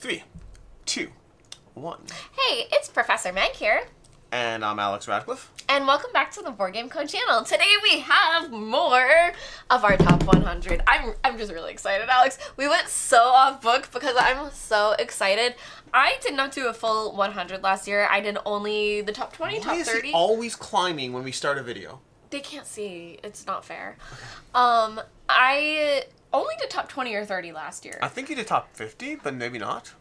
3, 2, 1. Hey, it's Professor Meg here. And I'm Alex Radcliffe. And welcome back to the Board Game Code channel. Today we have more of our top 100. I'm just really excited, Alex. We went so off book because I'm so excited. I did not do a full 100 last year. I did only the top 20, Why top is 30. he always climbing when we start a video? They can't see. It's not fair. I only did top 20 or 30 last year. I think you did top 50, but maybe not.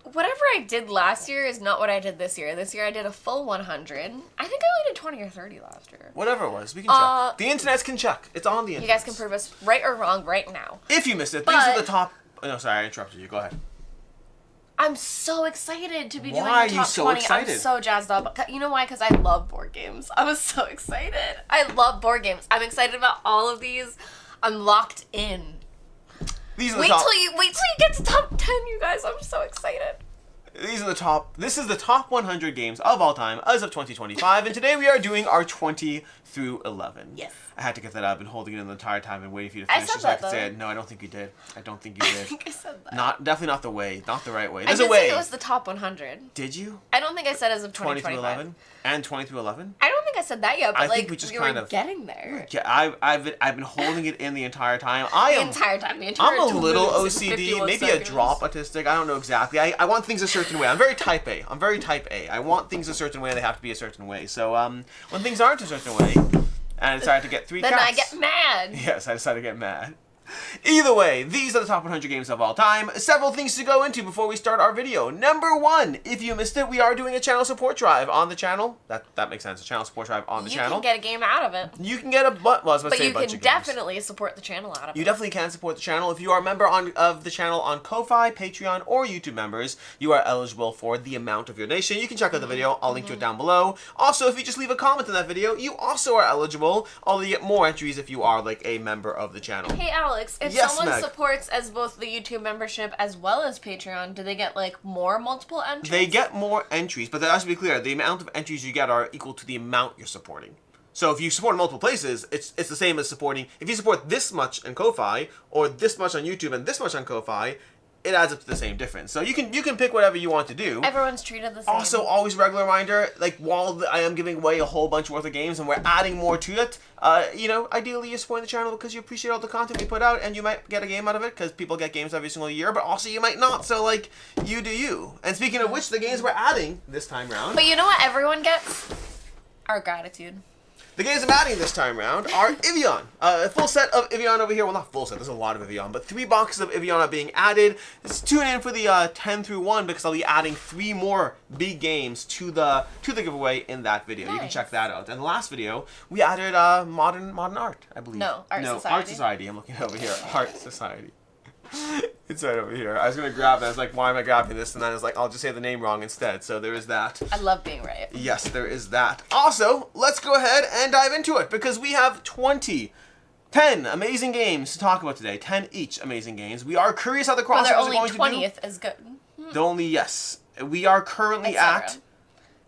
Whatever I did last year is not what I did this year. This year I did a full 100. I think I only did 20 or 30 last year. Whatever it was, we can check. The internet can check. It's on the internet. You guys can prove us right or wrong right now. If you missed it, these are the top... Oh, no, sorry, I interrupted you. Go ahead. I'm so excited to be doing Why the are you top so 20. excited? I'm so jazzed up. You know why? Because I love board games. I was so excited. I love board games. I'm excited about all of these. I'm locked in. These are the Wait top... till you get to top 10, you guys. I'm so excited. These are the top... This is the top 100 games of all time as of 2025, and today we are doing our 20 through 11. Yes. I had to get that up and holding it in the entire time and waiting for you to finish said so I that, could say though. it. No, I don't think you did. I don't think you did. I think I said that. Definitely not the way. Not the right way. I There's did a way. say it was the top 100. Did you? I don't think I said as of 20 through 2025. 11? And 20 through 11? I don't think I said that yet, but I think we just we kind were of... getting there. Yeah, I've been holding it in the entire time. The entire time. I'm a little minutes and OCD, 51 maybe seconds. a drop autistic. I don't know exactly. I want things a certain way. I'm very type A. I want things a certain way, and they have to be a certain way. So when things aren't a certain way, and I decide to get 3 Then cats. I get mad. Yes, I decided to get mad. Either way, these are the top 100 games of all time. Several things to go into before we start our video. Number 1, if you missed it, we are doing a channel support drive on the channel. That makes sense. A channel support drive on the channel. You can get a game out of it. You can get a bunch of But you games. can definitely support the channel out of it. You definitely can support the channel. If you are a member of the channel on Ko-Fi, Patreon, or YouTube members, you are eligible for the amount of your donation. You can check out the video. I'll link to it down below. Also, if you just leave a comment in that video, you also are eligible. Although you get more entries if you are like a member of the channel. Hey Alex, if Yes, someone Meg. supports as both the YouTube membership as well as Patreon, do they get like more multiple entries? They get more entries, but that has to be clear. The amount of entries you get are equal to the amount you're supporting. So if you support in multiple places, it's the same as supporting... If you support this much in Ko-Fi, or this much on YouTube and this much on Ko-Fi, it adds up to the same difference. So you can pick whatever you want to do. Everyone's treated the same. Also, always a regular reminder, like while I am giving away a whole bunch worth of games and we're adding more to it, ideally you're supporting the channel because you appreciate all the content we put out and you might get a game out of it because people get games every single year, but also you might not, so like, you do you. And speaking of which, the games we're adding this time round... But you know what everyone gets? Our gratitude. The games I'm adding this time round are Evian. A full set of Evian over here. Well, not full set. There's a lot of Evian, but 3 boxes of Evian are being added. Just tune in for the 10 through 1 because I'll be adding 3 more big games to the giveaway in that video. Nice. You can check that out. And the last video, we added modern art, I believe. No, Art Society. Art Society. I'm looking over here. Art Society. It's right over here. I was going to grab it. I was like, why am I grabbing this? And then I was like, I'll just say the name wrong instead. So there is that. I love being right. Yes, there is that. Also, let's go ahead and dive into it because we have 10 amazing games to talk about today. 10 each amazing games. We are curious how the crossovers are going to do. Well, they're only 20th as good. They're only, yes. We are currently at...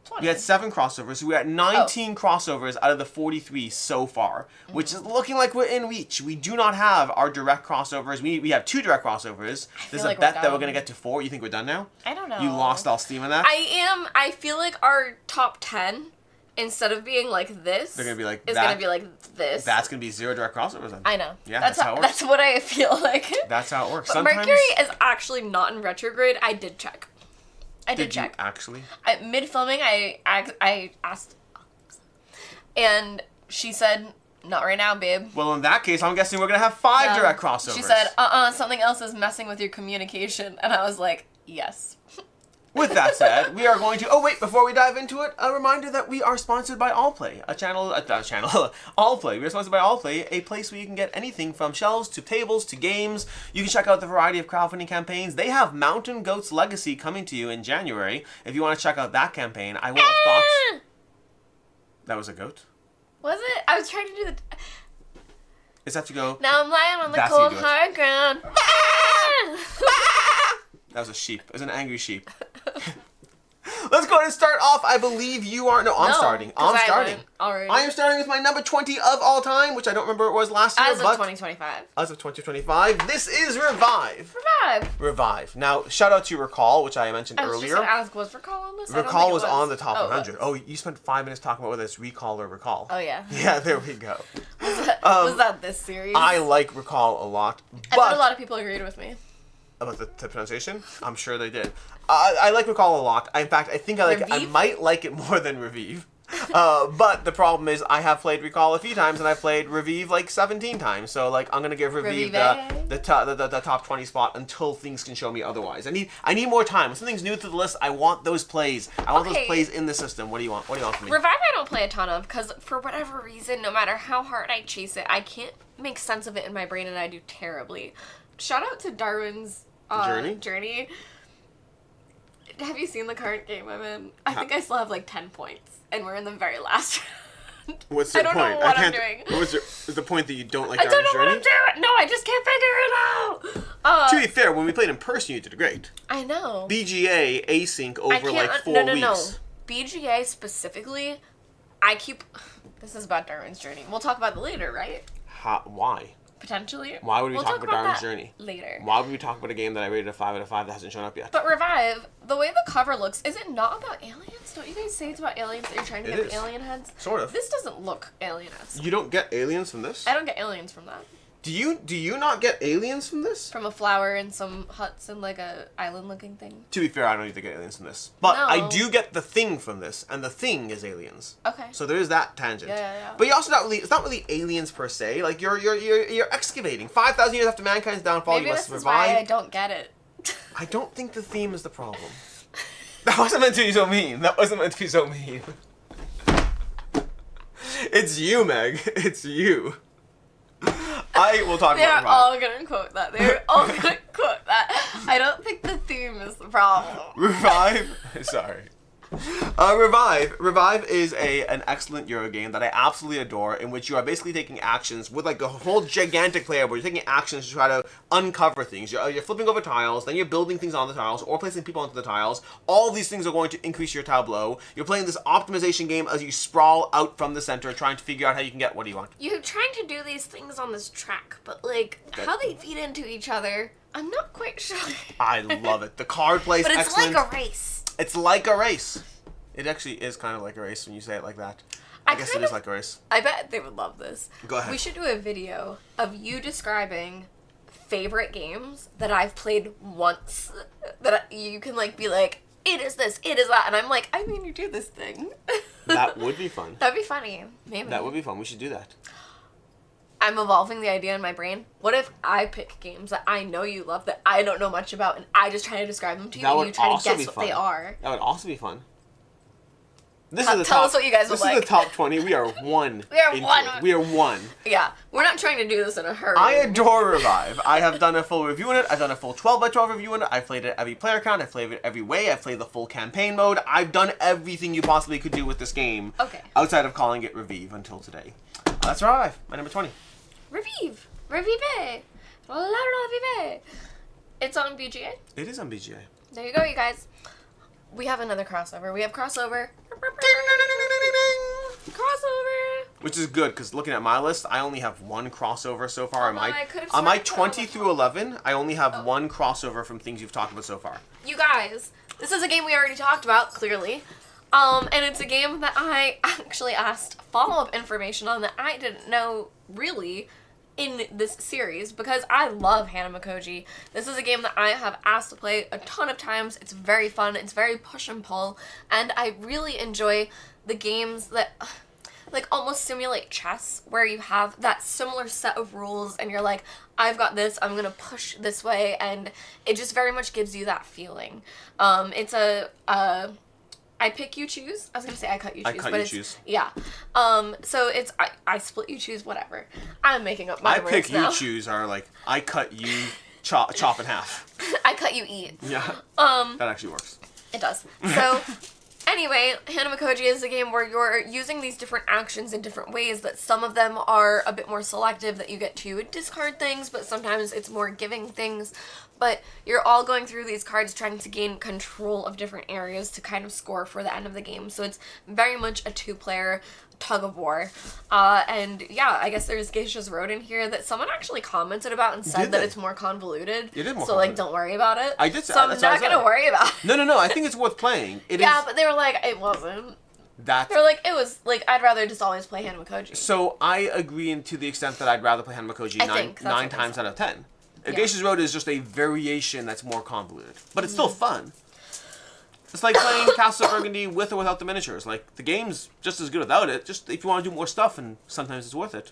20. We had 7 crossovers. We had 19 crossovers out of the 43 so far, which is looking like we're in reach. We do not have our direct crossovers. We have 2 direct crossovers. There's like a bet we're that we're done. going to get to 4. You think we're done now? I don't know. You lost all steam on that? I feel like our top 10, instead of being like this, They're going to be like is that. going to be like this. That's going to be 0 direct crossovers then. I know. Yeah, that's how it works. That's what I feel like. That's how it works. But Sometimes... Mercury is actually not in retrograde. I did check. I did check. You actually? Mid-filming, I asked, and she said, not right now, babe. Well, in that case, I'm guessing we're going to have 5 direct crossovers. She said, something else is messing with your communication. And I was like, yes. With that said, we are going to... Oh, wait, before we dive into it, a reminder that we are sponsored by Allplay, Allplay. We are sponsored by Allplay, a place where you can get anything from shelves to tables to games. You can check out the variety of crowdfunding campaigns. They have Mountain Goat's Legacy coming to you in January. If you want to check out that campaign, I will have thoughts... That was a goat? Was it? I was trying to do the... Is that to go... Now I'm lying on the That's how you cold do it. hard ground. That was a sheep. It was an angry sheep. Let's go ahead and start off. I believe you are. No, I'm No, starting. 'cause I'm I starting. went already. I am starting with my number 20 of all time, which I don't remember what it was last year. As of 2025. As of 2025, this is Revive. Revive. Now, shout out to Recall, which I mentioned I was earlier. just gonna ask, was Recall on this? I don't Recall think it was on the top Oh, 100. Oh, you spent 5 minutes talking about whether it's Recall or Recall. Oh, yeah. Yeah, there we go. Was that this series? I like Recall a lot, I but bet a lot of people agreed with me. about the pronunciation, I'm sure they did. I like Recall a lot. In fact, I think I like it. I Revive? might like it more than Revive. But the problem is I have played Recall a few times and I've played Revive like 17 times. So like I'm gonna give Revive the top 20 spot until things can show me otherwise. I need more time. When something's new to the list, I want those plays. I want those plays in the system. What do you want? What do you want from me? Revive I don't play a ton of because for whatever reason, no matter how hard I chase it, I can't make sense of it in my brain and I do terribly. Shout out to Darwin's Journey. Have you seen the current game I'm in? I think I still have like 10 points, and we're in the very last round. What's the point? I don't know what I'm doing. Is the point that you don't like I don't Darwin's know what Journey? I'm doing. No, I just can't figure it out. To be fair, when we played in person, you did great. I know. BGA async over like 4 weeks. No. BGA specifically, this is about Darwin's Journey. We'll talk about it later, right? Why? Potentially. Why would we talk about Darwin's that Journey? Later. Why would we talk about a game that I rated a 5 out of 5 that hasn't shown up yet? But Revive, the way the cover looks, is it not about aliens? Don't you guys say it's about aliens that you're trying to get the alien heads? Sort of. This doesn't look alien-esque. You don't get aliens from this? I don't get aliens from that. Do you not get aliens from this? From a flower and some huts and like a island-looking thing. To be fair, I don't need to get aliens from this. But No. I do get the thing from this, and the thing is aliens. Okay. So there is that tangent. Yeah. But you also it's not really aliens per se. Like you're excavating. 5,000 years after mankind's downfall, Maybe you this must is why survive. I don't get it. I don't think the theme is the problem. That wasn't meant to be so mean. That wasn't meant to be so mean. It's you, Meg. It's you. I will talk They're about Revive. all gonna quote that. They're all gonna quote that. I don't think the theme is the problem. Revive? Sorry. Revive is an excellent Euro game that I absolutely adore, in which you are basically taking actions with like a whole gigantic player where you're taking actions to try to uncover things. You're flipping over tiles, then you're building things on the tiles or placing people onto the tiles. All these things are going to increase your tableau. You're playing this optimization game as you sprawl out from the center, trying to figure out how you can get what do you want. You're trying to do these things on this track, but like how they feed into each other, I'm not quite sure. I love it. The card play is But it's excellent. like a race. It's like a race. It actually is kind of like a race when you say it like that. I guess it is like a race. I bet they would love this. Go ahead. We should do a video of you describing favorite games that I've played once that you can like be like, it is this, it is that, and I'm like, I mean, you do this thing. That would be fun. That'd be funny. Maybe. That would be fun. We should do that. I'm evolving the idea in my brain. What if I pick games that I know you love that I don't know much about, and I just try to describe them to you, and you try to guess what they are? That would also be fun. Tell us what you guys would like. This is the top 20. We are one. We are one. Yeah, we're not trying to do this in a hurry. I adore Revive. I have done a full review on it. I've done a full 12x12 review on it. I've played it every player count. I've played it every way. I've played the full campaign mode. I've done everything you possibly could do with this game. Okay. Outside of calling it Revive until today. That's Revive. My number 20. Revive. Revive. Revive. It's on BGA. It is on BGA. There you go, you guys. We have another crossover. We have crossover. Crossover. Which is good, because looking at my list, I only have one crossover so far. I could've On my sworn 20 through 11, I only have one crossover from things you've talked about so far. You guys, this is a game we already talked about, clearly. And it's a game that I actually asked follow-up information on that I didn't know, really, in this series, because I love Hanamikoji. This is a game that I have asked to play a ton of times. It's very fun. It's very push and pull. And I really enjoy the games that like almost simulate chess, where you have that similar set of rules and you're like, I've got this, I'm gonna push this way, and it just very much gives you that feeling. It's I pick, you choose. I was gonna say I cut, you choose. Choose. Yeah. So it's I split, you choose, whatever. I'm making up my I words pick, now. you choose are like, I cut, you chop in half. I cut, you eat. Yeah. That actually works. It does. So Anyway, Hanamikoji is a game where you're using these different actions in different ways, that some of them are a bit more selective, that you get to discard things, but sometimes it's more giving things. But you're all going through these cards trying to gain control of different areas to kind of score for the end of the game. So it's very much a two-player tug of war. And yeah, I guess there's Geisha's Road in here that someone actually commented about and said that it's more convoluted. It is more so convoluted. Don't worry about it. I did say so I'm not gonna worry about it. No, I think it's worth playing. Yeah, but they were like, it wasn't. They were like, it was like, I'd rather just always play Hanamikoji. So I agree to the extent that I'd rather play Hanamikoji nine times out of 10. Geisha's Road is just a variation that's more convoluted, but it's still fun. It's like playing Castle of Burgundy with or without the miniatures. Like, the game's just as good without it, just if you want to do more stuff, and sometimes it's worth it.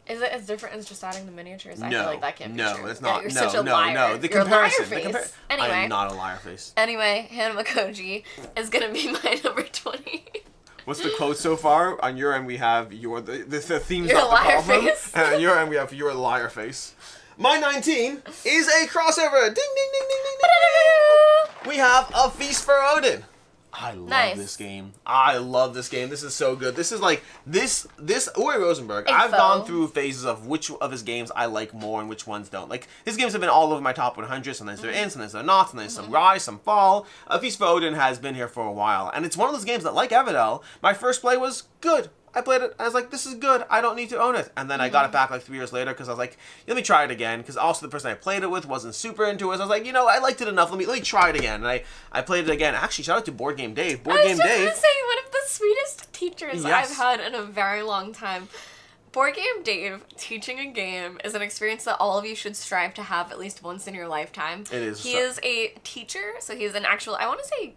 Is it as different as just adding the miniatures? I feel like that can't be true. No, it's not. You're such a liar. No. The You're comparison. a liar face. Anyway. I am not a liar face. Anyway, Hanamikoji is going to be my number 20. What's the quote so far? On your end, we have the theme's you're not the liar problem. Face. And on your end, we have your liar face. My 19 is a crossover. Ding, ding, ding, ding, ding, ding. We have A Feast for Odin. I love this game. I love this game. This is so good. This is like, this Uri Rosenberg, I've gone through phases of which of his games I like more and which ones don't. Like, his games have been all over my top 100. Sometimes they're in, sometimes they're not, sometimes some rise, some fall. A Feast for Odin has been here for a while. And it's one of those games that, like Everdell, my first play was good. I played it, I was like, this is good, I don't need to own it. And then I got it back like 3 years later because I was like, let me try it again. Because also the person I played it with wasn't super into it. So I was like, I liked it enough, let me try it again. And I played it again. Actually, shout out to Board Game Dave. I was just going to say, one of the sweetest teachers I've had in a very long time. Board Game Dave teaching a game is an experience that all of you should strive to have at least once in your lifetime. It is. He is a teacher, so he's an actual, I want to say,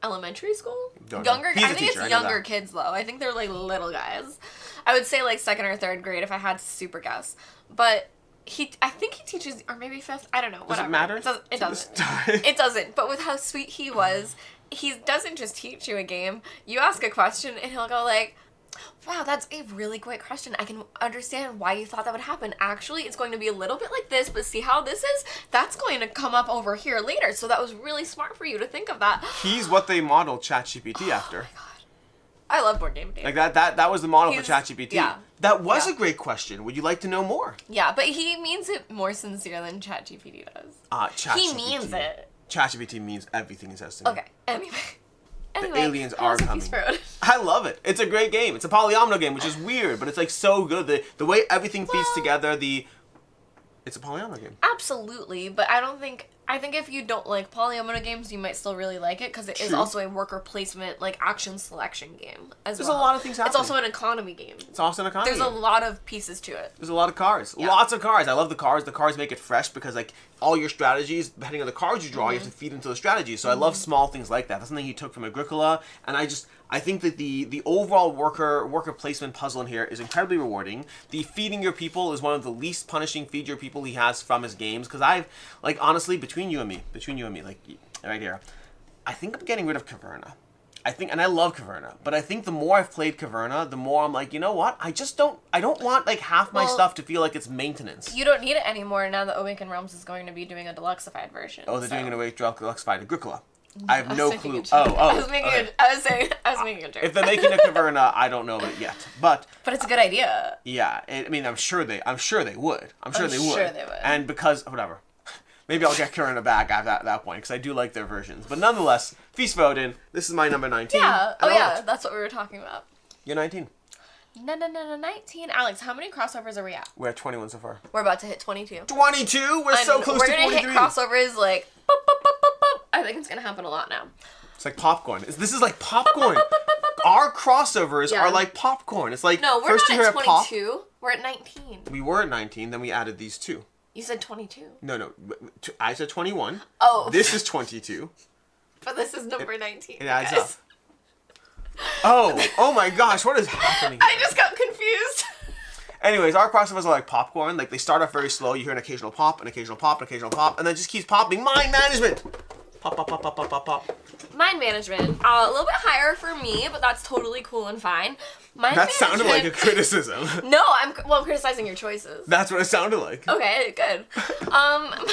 elementary school? Younger. I think it's younger kids, though. I think they're like little guys. I would say like 2nd or 3rd grade if I had to super guess. But I think he teaches, or maybe 5th. I don't know. Whatever. Does it matter? It doesn't. It doesn't. But with how sweet he was, he doesn't just teach you a game. You ask a question and he'll go like, wow, that's a really great question. I can understand why you thought that would happen. Actually, it's going to be a little bit like this, but see how this is? That's going to come up over here later. So that was really smart for you to think of that. He's what they modeled ChatGPT after. Oh my god. I love Board Game Dave. Like that was the model for ChatGPT. Yeah. That was a great question. Would you like to know more? Yeah, but he means it more sincere than ChatGPT does. ChatGPT. He means it. ChatGPT means everything he says to me. Okay, anyway. The aliens are coming. Feast for Odin? I love it. It's a great game. It's a polyomino game, which is weird, but it's like so good. The way everything feeds together, it's a polyomino game. Absolutely, but I think if you don't like polyomino games, you might still really like it because it is also a worker placement, like action selection game as well. There's a lot of things happening. It's also an economy game. It's also an economy There's a lot of pieces to it. There's a lot of cards. Yeah. Lots of cards. I love the cards. The cards make it fresh because like all your strategies, depending on the cards you draw, you have to feed into the strategies. So I love small things like that. That's something he took from Agricola, and I think that the overall worker placement puzzle in here is incredibly rewarding. The feeding your people is one of the least punishing feed your people he has from his games. Because I've, like, honestly, between you and me, like, right here, I think I'm getting rid of Caverna. And I love Caverna, but I think the more I've played Caverna, the more I'm like, you know what? I don't want like half my stuff to feel like it's maintenance. You don't need it anymore now that Awakened Realms is going to be doing a deluxeified version. Oh, they're doing an Deluxeified Agricola. I have no clue. I was making a joke. If they're making a Caverna, I don't know it yet. But it's a good idea. Yeah, I mean, I'm sure they would. I'm sure they would. And And because whatever. Maybe I'll get Caverna back at that point because I do like their versions. But nonetheless, Feast for Odin. This is my number 19. Yeah. Oh yeah, that's what we were talking about. You're 19. No, 19. Alex, how many crossovers are we at? We're at 21 so far. We're about to hit 22. 22? We're so close to 43. We're going to hit crossovers like... Boop, boop, boop, boop, boop. I think it's going to happen a lot now. It's like popcorn. This is like popcorn. Our crossovers are like popcorn. It's like... No, we're first not you at hear 22. We're at 19. We were at 19, then we added these two. You said 22. No. I said 21. Oh. This is 22. But this is number 19. It adds up. Oh my gosh, what is happening here? I just got confused. Anyways, our crossovers are like popcorn. Like, they start off very slow. You hear an occasional pop, an occasional pop, an occasional pop, and then it just keeps popping. Mind management! Pop, pop, pop, pop, pop, pop, pop. Mind management. A little bit higher for me, but that's totally cool and fine. That sounded like a criticism. No, I'm criticizing your choices. That's what it sounded like. Okay, good. Mind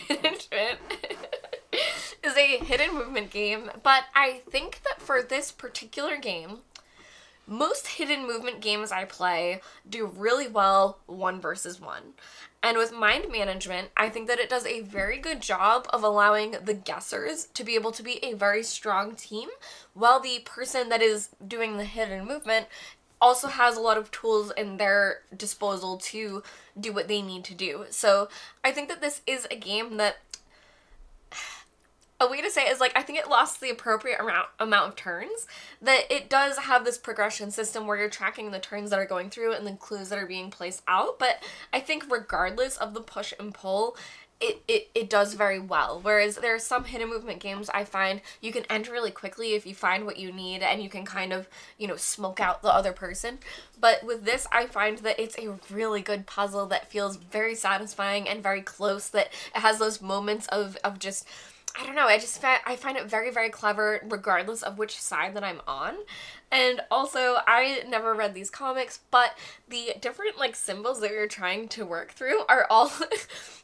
management is a hidden movement game, but I think that for this particular game, most hidden movement games I play do really well 1 versus 1. And with mind management, I think that it does a very good job of allowing the guessers to be able to be a very strong team, while the person that is doing the hidden movement also has a lot of tools in their disposal to do what they need to do. So I think that this is a game that, a way to say it is, like, I think it lasts the appropriate amount of turns, that it does have this progression system where you're tracking the turns that are going through and the clues that are being placed out, but I think regardless of the push and pull, it does very well. Whereas there are some hidden movement games I find you can end really quickly if you find what you need and you can kind of, you know, smoke out the other person. But with this, I find that it's a really good puzzle that feels very satisfying and very close, that it has those moments of just, I don't know, I find it very, very clever regardless of which side that I'm on. And also, I never read these comics, but the different, like, symbols that you're trying to work through are all,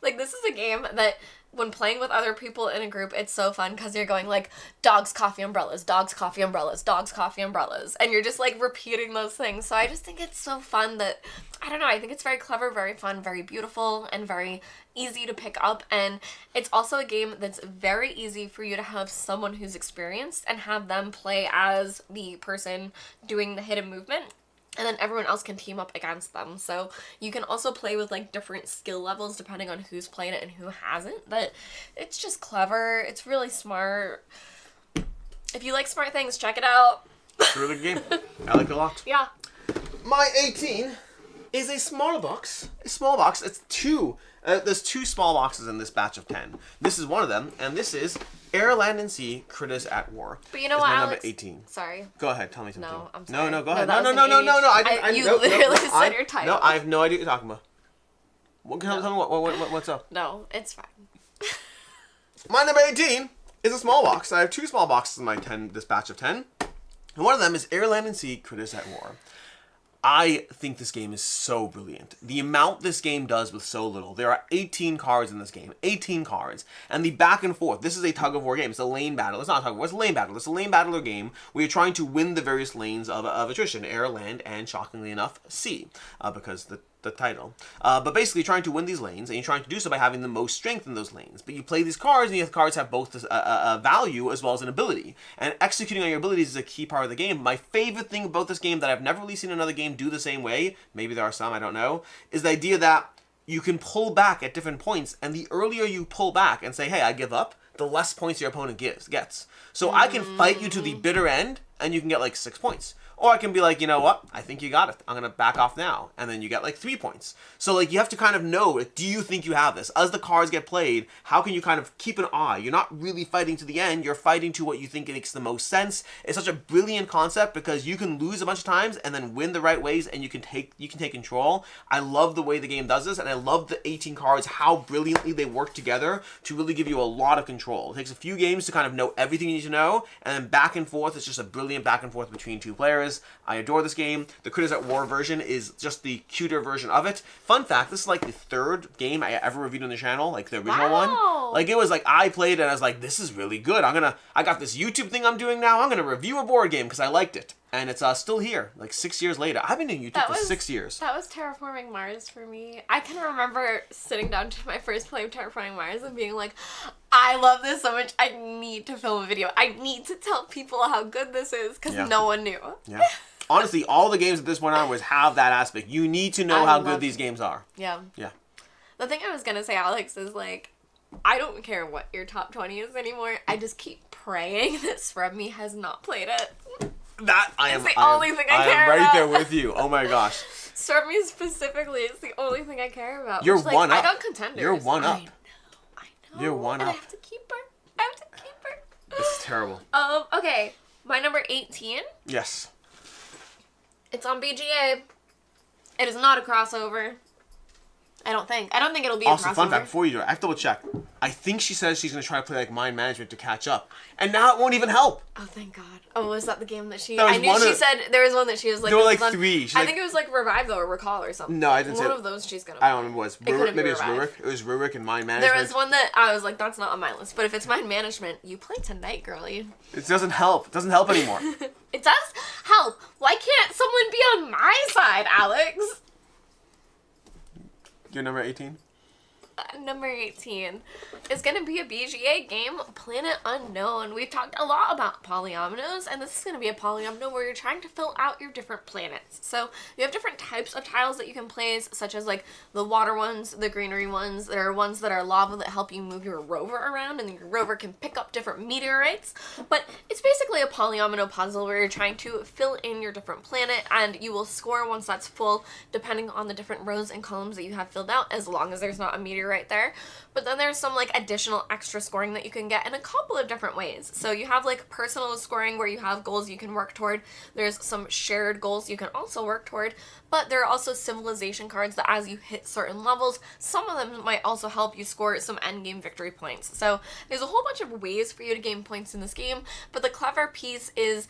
like, this is a game that when playing with other people in a group, it's so fun because you're going, like, dogs, coffee, umbrellas, dogs, coffee, umbrellas, dogs, coffee, umbrellas, and you're just, like, repeating those things. So I just think it's so fun that, I don't know, I think it's very clever, very fun, very beautiful, and very easy to pick up. And it's also a game that's very easy for you to have someone who's experienced and have them play as the person doing the hidden movement, and then everyone else can team up against them. So you can also play with, like, different skill levels depending on who's played it and who hasn't. But it's just clever. It's really smart. If you like smart things, check it out. It's a really good game. I like it a lot. Yeah. My 18 is a small box. A small box. It's two. There's 2 small boxes in this batch of 10. This is one of them, and this is Air, Land, and Sea, Critters at War. But you know it's what, my Alex? number 18. Sorry. Go ahead, tell me something. No, I'm sorry. No, go ahead. that No. was an age. You literally said your title. No, I have no idea what you're talking about. Tell me what's up. No, it's fine. My number 18 is a small box. I have 2 small boxes in this batch of 10. And one of them is Air, Land, and Sea, Critters at War. I think this game is so brilliant. The amount this game does with so little. There are 18 cards in this game. 18 cards. And the back and forth. This is a tug-of-war game. It's a lane battle. It's not a tug-of-war. It's a lane battle. It's a lane battler game where you're trying to win the various lanes of attrition. Air, land, and, shockingly enough, sea. Because the title. But basically trying to win these lanes, and you're trying to do so by having the most strength in those lanes. But you play these cards, and these cards have both a value as well as an ability. And executing on your abilities is a key part of the game. My favorite thing about this game that I've never really seen another game do the same way, maybe there are some, I don't know, is the idea that you can pull back at different points, and the earlier you pull back and say, hey, I give up, the less points your opponent gets. So I can fight you to the bitter end, and you can get like 6 points. Or I can be like, you know what? I think you got it. I'm going to back off now. And then you get like 3 points. So like you have to kind of know, do you think you have this? As the cards get played, how can you kind of keep an eye? You're not really fighting to the end. You're fighting to what you think makes the most sense. It's such a brilliant concept because you can lose a bunch of times and then win the right ways, and you can take control. I love the way the game does this, and I love the 18 cards, how brilliantly they work together to really give you a lot of control. It takes a few games to kind of know everything you need to know, and then back and forth, it's just a brilliant back and forth between 2 players. I adore this game. The Critters at War version is just the cuter version of it. Fun fact, this is like the 3rd game I ever reviewed on the channel, like the original one. Like it was like, I played it and I was like, this is really good. I got this YouTube thing I'm doing now. I'm going to review a board game because I liked it. And it's still here, like 6 years later. I've been doing YouTube for 6 years. That was Terraforming Mars for me. I can remember sitting down to my first play of Terraforming Mars and being like, I love this so much, I need to film a video. I need to tell people how good this is because no one knew. Yeah. Honestly, all the games at this point onwards have that aspect. You need to know how good these games are. Yeah. Yeah. The thing I was going to say, Alex, is like, I don't care what your top 20 is anymore. I just keep praying that Srebme has not played it. It's the only thing I care about. I'm right there with you. Oh my gosh. Srebme specifically is the only thing I care about. You're one up. I got contenders. You're one up. I know. You're one up. I have to keep her. This is terrible. Okay. My number 18. Yes. It's on BGA. It is not a crossover. I don't think it'll be a crossover. Also, fun fact, before you do it, I have to double check. I think she says she's going to try to play like Mind Management to catch up. And now it won't even help. Oh, thank God. Oh, was that the game that she... There was I knew she said... There was one that she was like... There were like on, 3. I think it was like Revive, though, or Recall or something. No, I didn't say One of those she's going to play. I don't know what it was. Maybe it was Rurik. It was Rurik and Mind Management. There was one that I was like, that's not on my list. But if it's Mind Management, you play tonight, girlie. It doesn't help. It doesn't help anymore. It does help. Why can't someone be on my side, Alex? You're number 18? Number 18 is going to be a BGA game, Planet Unknown. We've talked a lot about polyominoes, and this is going to be a polyomino where you're trying to fill out your different planets. So you have different types of tiles that you can place, such as like the water ones, the greenery ones. There are ones that are lava that help you move your rover around, and your rover can pick up different meteorites. But it's basically a polyomino puzzle where you're trying to fill in your different planet, and you will score once that's full, depending on the different rows and columns that you have filled out, as long as there's not a meteorite there. But then there's some like additional extra scoring that you can get in a couple of different ways. So you have like personal scoring where you have goals you can work toward. There's some shared goals you can also work toward, but there are also civilization cards that as you hit certain levels, some of them might also help you score some endgame victory points. So there's a whole bunch of ways for you to gain points in this game, but the clever piece is,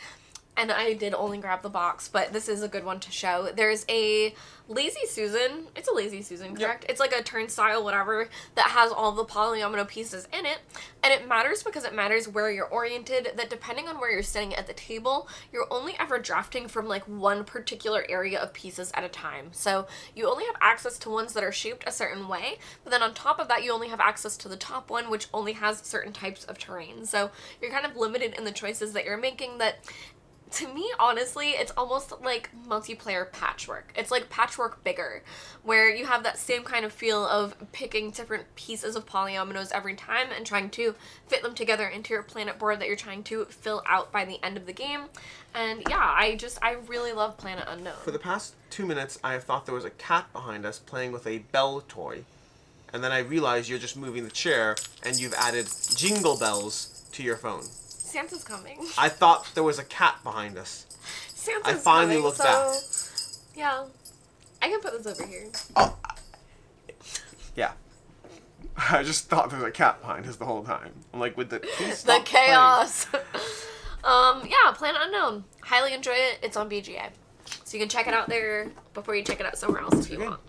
and I did only grab the box, but this is a good one to show. There's a Lazy Susan. It's a Lazy Susan, correct? Yep. It's like a turnstile, whatever, that has all the polyomino pieces in it. And it matters because it matters where you're oriented, that depending on where you're sitting at the table, you're only ever drafting from like one particular area of pieces at a time. So you only have access to ones that are shaped a certain way, but then on top of that, you only have access to the top one, which only has certain types of terrain. So you're kind of limited in the choices that you're making. That, to me, honestly, it's almost like multiplayer Patchwork. It's like Patchwork bigger, where you have that same kind of feel of picking different pieces of polyominoes every time and trying to fit them together into your planet board that you're trying to fill out by the end of the game. And yeah, I really love Planet Unknown. For the past 2 minutes, I have thought there was a cat behind us playing with a bell toy. And then I realized you're just moving the chair and you've added jingle bells to your phone. Santa's coming. I thought there was a cat behind us. Santa's I finally coming, looked back. Yeah. I can put this over here. Oh. Yeah. I just thought there was a cat behind us the whole time. I'm like, with the chaos. Yeah, Planet Unknown. Highly enjoy it. It's on BGA. So you can check it out there before you check it out somewhere else if you want.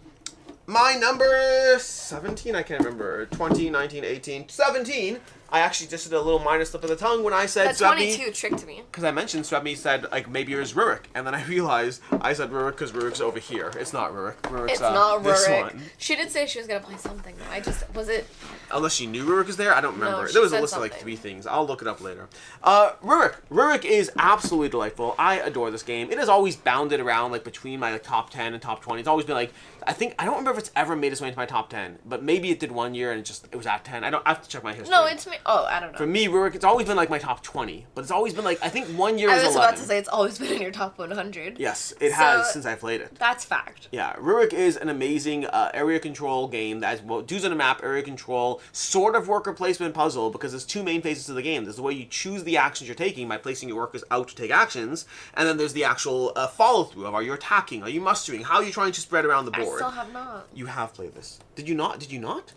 My number 17, I can't remember. 20, 19, 18, 17. I actually just did a little minor slip of the tongue when I said that 22 tricked me. Because I mentioned Swebby said, like, maybe it was Rurik. And then I realized I said Rurik because Rurik's over here. It's not Rurik. Rurik's it's not Rurik. This one. She did say she was going to play something, though. Was it... Unless she knew Rurik was there? I don't remember. No, there was a list something. of like 3 things. I'll look it up later. Rurik. Rurik is absolutely delightful. I adore this game. It has always bounded around like between my like, top 10 and top 20. It's always been like, I don't remember if it's ever made its way into my top 10, but maybe it did one year and it was at 10. I have to check my history. No, it's me. Oh, I don't know. For me, Rurik, it's always been like my top 20, but it's always been like, I think one year was 11. I was about to say it's always been in your top 100. Yes, it has since I played it. That's fact. Yeah, Rurik is an amazing area control game that has dudes on a map, area control, sort of worker placement puzzle, because there's 2 main phases to the game. There's the way you choose the actions you're taking by placing your workers out to take actions, and then there's the actual follow-through of are you attacking, are you mustering, how are you trying to spread around the board. I still have not. You have played this. Did you not?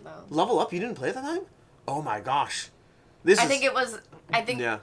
No. Level Up, you didn't play it that time? Oh my gosh. I think it was... Yeah.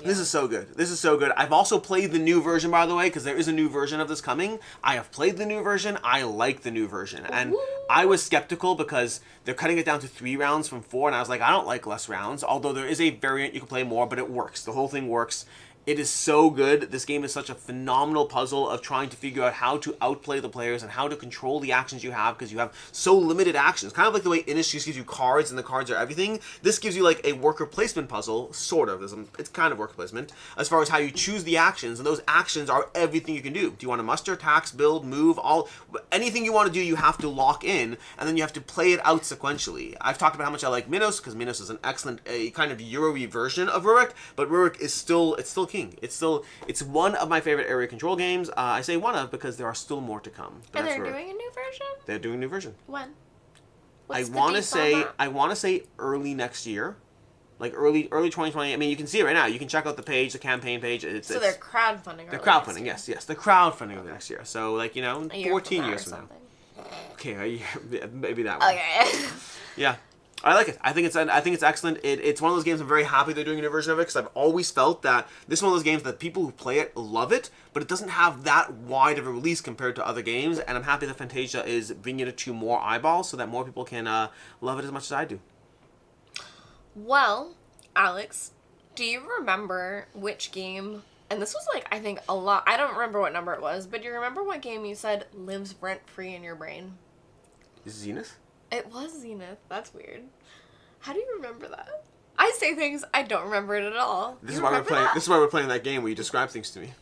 This is so good. This is so good. I've also played the new version, by the way, because there is a new version of this coming. I have played the new version. I like the new version. And I was skeptical because they're cutting it down to 3 rounds from 4, and I was like, I don't like less rounds. Although there is a variant you can play more, but it works. The whole thing works. It is so good. This game is such a phenomenal puzzle of trying to figure out how to outplay the players and how to control the actions you have, because you have so limited actions. Kind of like the way Innis just gives you cards and the cards are everything. This gives you like a worker placement puzzle, sort of. It's kind of worker placement as far as how you choose the actions, and those actions are everything you can do. Do you want to muster, tax, build, move, anything you want to do, you have to lock in, and then you have to play it out sequentially. I've talked about how much I like Minos, because Minos is an excellent, a kind of Euro-y version of Rurik, but Rurik is still king. It's one of my favorite area control games. I say one of because there are still more to come. And they're doing a new version? They're doing a new version. When? I want to say early next year. Like early 2020. I mean, you can see it right now. You can check out the page, the campaign page. So they're crowdfunding. They're crowdfunding, yes. They're crowdfunding over next year. So, like, 14 years from now. Okay, maybe that one. Okay. Yeah. I like it. I think it's excellent. It's one of those games I'm very happy they're doing a new version of it because I've always felt that this is one of those games that people who play it love it, but it doesn't have that wide of a release compared to other games. And I'm happy that Fantasia is bringing it to more eyeballs so that more people can love it as much as I do. Well, Alex, do you remember which game? And this was like, I think a lot. I don't remember what number it was, but do you remember what game you said lives rent free in your brain? Is it Zenith? It was Zenith. That's weird. How do you remember that? I say things, I don't remember it at all. This is why we're playing that game where you describe things to me.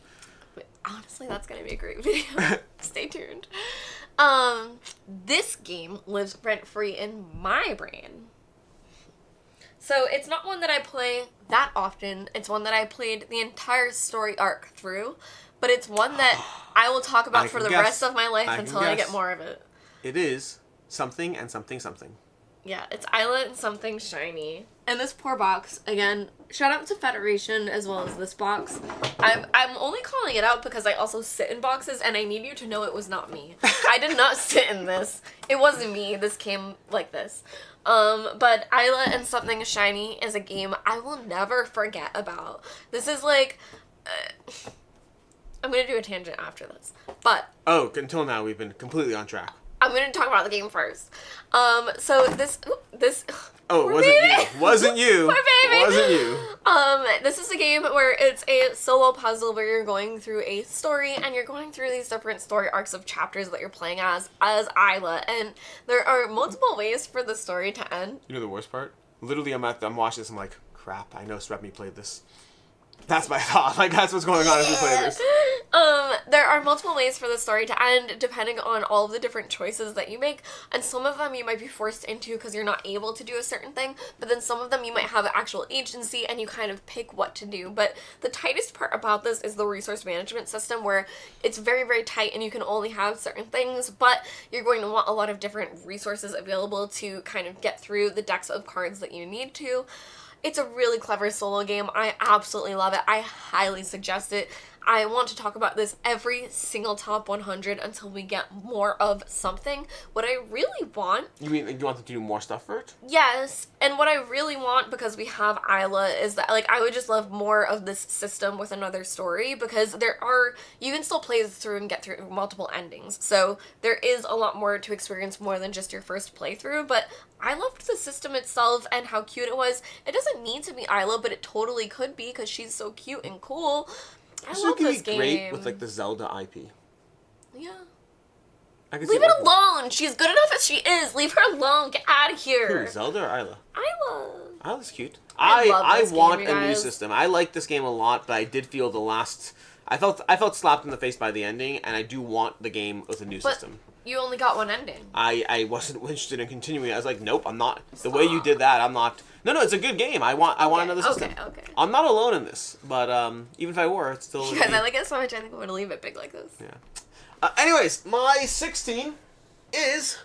But honestly, that's gonna be a great video. Stay tuned. This game lives rent free in my brain. So it's not one that I play that often. It's one that I played the entire story arc through, but it's one that I will talk about for the rest of my life until I get more of it. It is something and something something. Yeah, it's Eila and something shiny. And this poor box, again, shout out to Federation as well as this box. I'm only calling it out because I also sit in boxes and I need you to know it was not me. I did not sit in this. It wasn't me. This came like this. But Eila and something shiny is a game I will never forget about. This is like... I'm going to do a tangent after this. But... Oh, until now we've been completely on track. I'm going to talk about the game first. So this... Oh, it wasn't you. Wasn't you. Poor baby. Wasn't you. This is a game where it's a solo puzzle where you're going through a story and you're going through these different story arcs of chapters that you're playing as Eila. And there are multiple ways for the story to end. You know the worst part? Literally, I'm watching this, I'm like, crap, I know Srepmi played this. That's my thought. Like, that's what's going on as we play this. There are multiple ways for the story to end depending on all of the different choices that you make, and some of them you might be forced into because you're not able to do a certain thing, but then some of them you might have actual agency and you kind of pick what to do. But the tightest part about this is the resource management system, where it's very, very tight and you can only have certain things, but you're going to want a lot of different resources available to kind of get through the decks of cards that you need to. It's a really clever solo game. I absolutely love it. I highly suggest it. I want to talk about this every single top 100 until we get more of something. What I really want... You mean you want them to do more stuff for it? Yes. And what I really want, because we have Eila, is that, like, I would just love more of this system with another story, because you can still play this through and get through multiple endings. So there is a lot more to experience more than just your first playthrough, but I loved the system itself and how cute it was. It doesn't need to be Eila, but it totally could be because she's so cute and cool. I love this game. Great with like the Zelda IP. Yeah. Leave it alone. She's good enough as she is. Leave her alone. Get out of here. Who, Zelda or Eila? Eila. Eila's cute. I want a new system. I like this game a lot, but I did feel I felt slapped in the face by the ending, and I do want the game with a new system. You only got one ending. I wasn't interested in continuing. I was like, nope, I'm not. The way you did that, I'm not. No, it's a good game. I want another system. Okay. I'm not alone in this, but even if I were, it's still. Because I like it so much, I think I'm gonna leave it big like this. Yeah. Anyways, my 16 is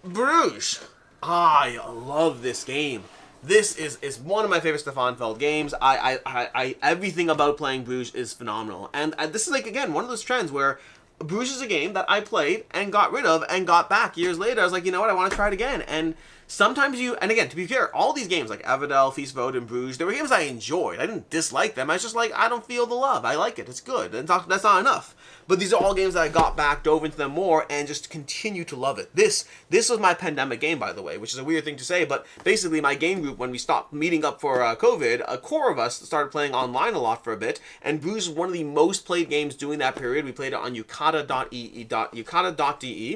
Bruges. I love this game. This is one of my favorite Stefan Feld games. I everything about playing Bruges is phenomenal, and this is like again one of those trends where Bruges is a game that I played and got rid of and got back years later. I was like, you know what, I want to try it again. And sometimes and again, to be fair, all these games like Everdell, Feast of Odin, Bruges, they were games I enjoyed. I didn't dislike them. I was just like, I don't feel the love. I like it. It's good. And that's not enough. But these are all games that I got back, dove into them more, and just continue to love it. This was my pandemic game, by the way, which is a weird thing to say, but basically my game group, when we stopped meeting up for COVID, a core of us started playing online a lot for a bit, and Bruges was one of the most played games during that period. We played it on yukata.de,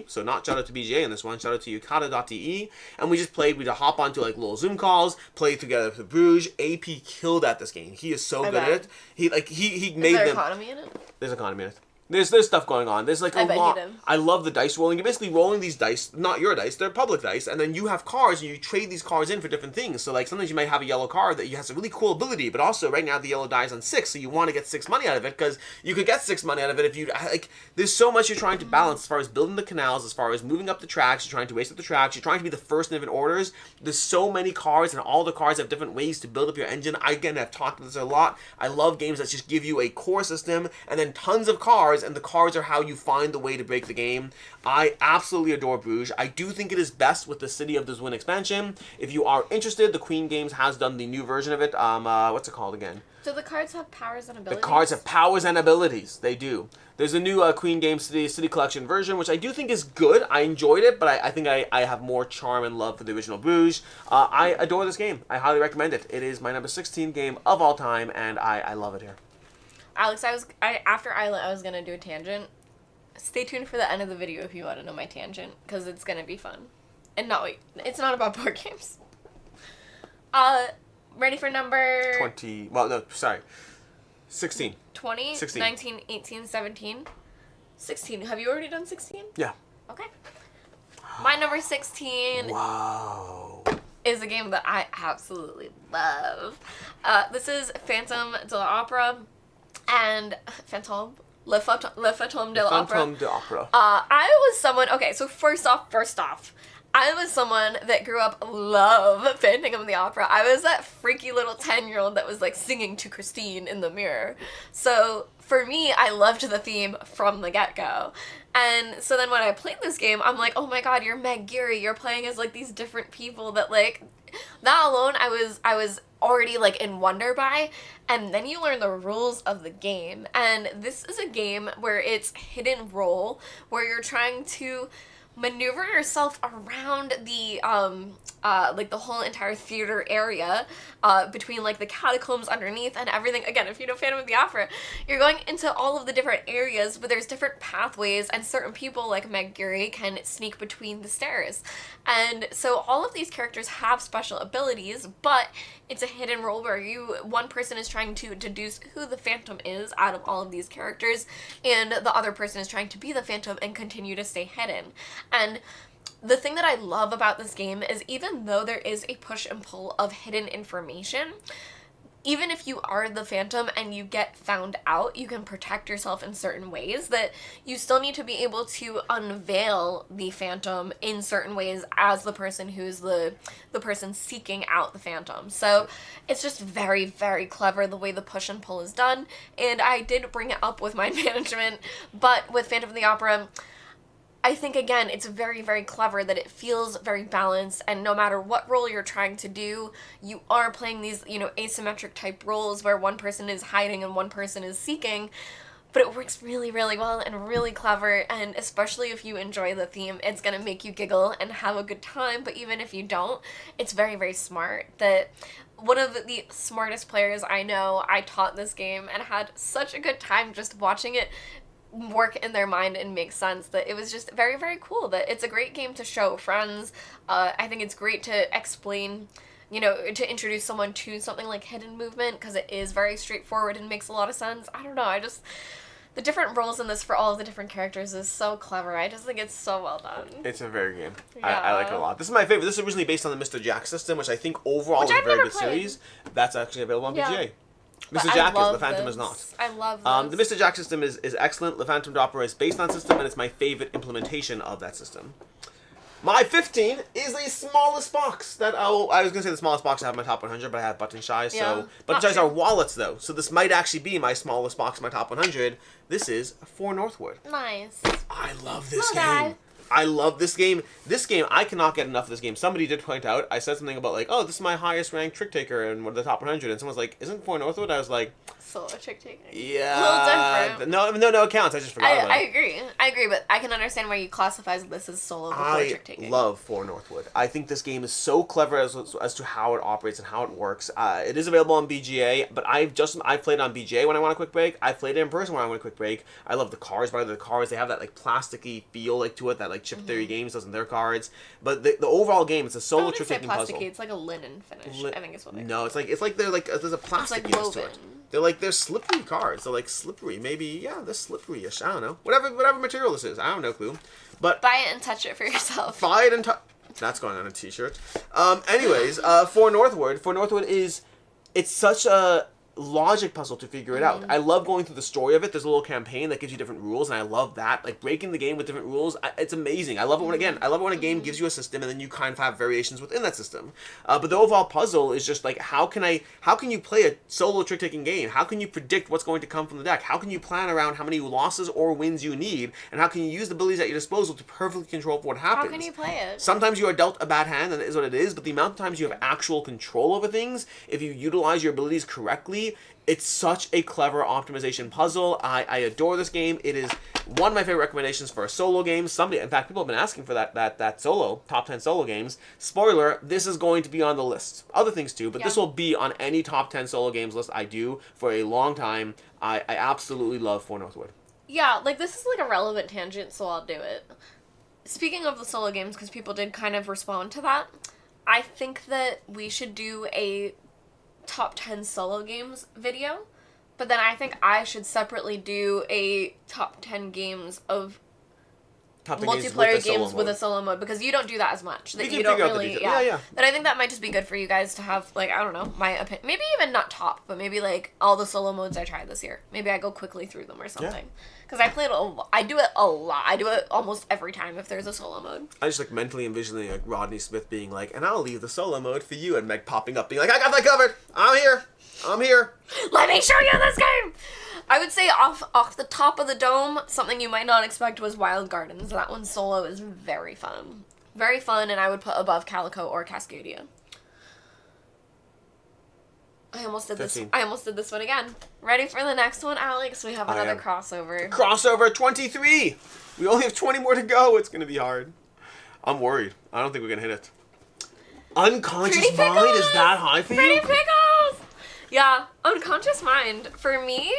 so not shout out to BGA in this one, shout out to yukata.de, and we just played, we'd hop onto like little Zoom calls, play together with Bruges. AP killed at this game. He is so good at it. He made them. Is there economy in it? There's economy in it. There's stuff going on. There's like a lot. I love the dice rolling. You're basically rolling these dice, not your dice, they're public dice, and then you have cards and you trade these cards in for different things. So like sometimes you might have a yellow card that has a really cool ability, but also right now the yellow die is on 6, so you want to get 6 money out of it because you could get 6 money out of it if you like. There's so much you're trying to balance as far as building the canals, as far as moving up the tracks. You're trying to waste up the tracks. You're trying to be the first in different orders. There's so many cards, and all the cards have different ways to build up your engine. I've talked about this a lot. I love games that just give you a core system and then tons of cards cards, and the cards are how you find the way to break the game. I absolutely adore Bruges. I do think it is best with the City of the Zwin expansion. If you are interested, the Queen Games has done the new version of it. What's it called again? Do the cards have powers and abilities? The cards have powers and abilities. They do. There's a new Queen Games City Collection version, which I do think is good. I enjoyed it, but I think I have more charm and love for the original Bruges. I adore this game. I highly recommend it. It is my number 16 game of all time, and I love it here. Alex, after Eila, I was going to do a tangent. Stay tuned for the end of the video if you want to know my tangent, because it's going to be fun. And no, it's not about board games. Ready for number... 20... Well, no, sorry. 16. 20? 16. 19, 18, 17? 16. Have you already done 16? Yeah. Okay. My number 16... Wow. ...is a game that I absolutely love. This is Fantome De L'Opera and... Fantome De L'Opera. Fantome De L'Opera. I was someone... Okay, so first off... I was someone that grew up love Phantom of the Opera. I was that freaky little 10-year-old that was like singing to Christine in the mirror. So for me, I loved the theme from the get-go. And so then when I played this game, I'm like, oh my god, you're Meg Geary. You're playing as like these different people that like... That alone, I was already like in wonder by. And then you learn the rules of the game. And this is a game where it's hidden role, where you're trying to... maneuver yourself around the like the whole entire theater area between like the catacombs underneath and everything. Again, if you know Phantom of the Opera, you're going into all of the different areas, but there's different pathways, and certain people like Meg Geary can sneak between the stairs. And so all of these characters have special abilities, but it's a hidden role where one person is trying to deduce who the Phantom is out of all of these characters, and the other person is trying to be the Phantom and continue to stay hidden. And the thing that I love about this game is even though there is a push and pull of hidden information, even if you are the Phantom and you get found out, you can protect yourself in certain ways, that you still need to be able to unveil the Phantom in certain ways as the person who's the person seeking out the Phantom. So it's just very, very clever the way the push and pull is done. And I did bring it up with my management, but with Phantom of the Opera, I think, again, it's very, very clever that it feels very balanced, and no matter what role you're trying to do, you are playing these, asymmetric type roles where one person is hiding and one person is seeking, but it works really, really well and really clever, and especially if you enjoy the theme, it's going to make you giggle and have a good time, but even if you don't, it's very, very smart. That one of the smartest players I know, I taught this game and had such a good time just watching it work in their mind and make sense, that it was just very, very cool. That it's a great game to show friends. I think it's great to explain, to introduce someone to something like hidden movement, because it is very straightforward and makes a lot of sense. I don't know, the different roles in this for all of the different characters is so clever. I just think it's so well done. It's a very good game. Yeah. I like it a lot. This is my favorite. This is originally based on the Mr. Jack system, which I think overall is a very good series. That's actually available on BGA. Mr. Jack is, the Phantom is not. I love this. The Mr. Jack system is excellent. The Phantom De L'Opera is based on system, and it's my favorite implementation of that system. My 15 is the smallest box that I was going to say the smallest box I have in my top 100, but I have Button Shy, so... Button Shies are wallets, though, so this might actually be my smallest box in my top 100. This is For Northwood. Nice. I love this game. I love this game. This game, I cannot get enough of this game. Somebody did point out, I said something about like, oh, this is my highest ranked trick taker in one of the top 100, and someone's like, isn't For Northwood? I was like... Solo trick taking. Yeah. A little different. No, it counts. I just forgot about it. I agree, but I can understand why you classify this as solo before trick taking. I love For Northwood. I think this game is so clever as to how it operates and how it works. It is available on BGA, but I've played it on BGA when I want a quick break. I played it in person when I want a quick break. I love the cards. By the cards, they have that like plasticky feel like to it that like Chip Theory Games does in their cards. But the overall game, it's a solo trick taking puzzle. It's like a linen finish. I think it's what they. No, it's like they're like there's a plastic to it. They're slippery cards. They're like slippery. Maybe, yeah, they're slippery-ish. I don't know. Whatever material this is. I have no clue. But buy it and touch it for yourself. Buy it and touch... That's going on a t-shirt. Anyways, For Northwood is... It's such a logic puzzle to figure it out. I love going through the story of it. There's a little campaign that gives you different rules, and I love that. Like, breaking the game with different rules, it's amazing. I love it when a game gives you a system and then you kind of have variations within that system. But the overall puzzle is just like, how can you play a solo trick-taking game? How can you predict what's going to come from the deck? How can you plan around how many losses or wins you need? And how can you use the abilities at your disposal to perfectly control what happens? How can you play it? Sometimes you are dealt a bad hand, and it is what it is, but the amount of times you have actual control over things, if you utilize your abilities correctly, it's such a clever optimization puzzle. I adore this game. It is one of my favorite recommendations for a solo game. In fact, people have been asking for that solo, top 10 solo games. Spoiler, this is going to be on the list. Other things too, but this will be on any top 10 solo games list I do for a long time. I absolutely love For Northwood. Yeah, like, this is like a relevant tangent, so I'll do it. Speaking of the solo games, because people did kind of respond to that, I think that we should do a top 10 solo games video, but then I think I should separately do a top 10 games of multiplayer games with a solo mode, because you don't do that as much. That you don't really, yeah. But I think that might just be good for you guys to have, like, I don't know, my opinion. Maybe even not top, but maybe like all the solo modes I tried this year. Maybe I go quickly through them or something. Because I play it I do it a lot. I do it almost every time if there's a solo mode. I just like mentally envisioning like Rodney Smith being like, and I'll leave the solo mode for you, and Meg popping up being like, I got that covered. I'm here. Let me show you this game. I would say off the top of the dome, something you might not expect was Wild Gardens. That one solo is very fun. Very fun, and I would put above Calico or Cascadia. I almost did 15. this. I almost did this one again. Ready for the next one, Alex? We have another crossover. Crossover 23! We only have 20 more to go. It's going to be hard. I'm worried. I don't think we're going to hit it. Unconscious Mind is that high for you? Pretty Pickles! Yeah, Unconscious Mind. For me,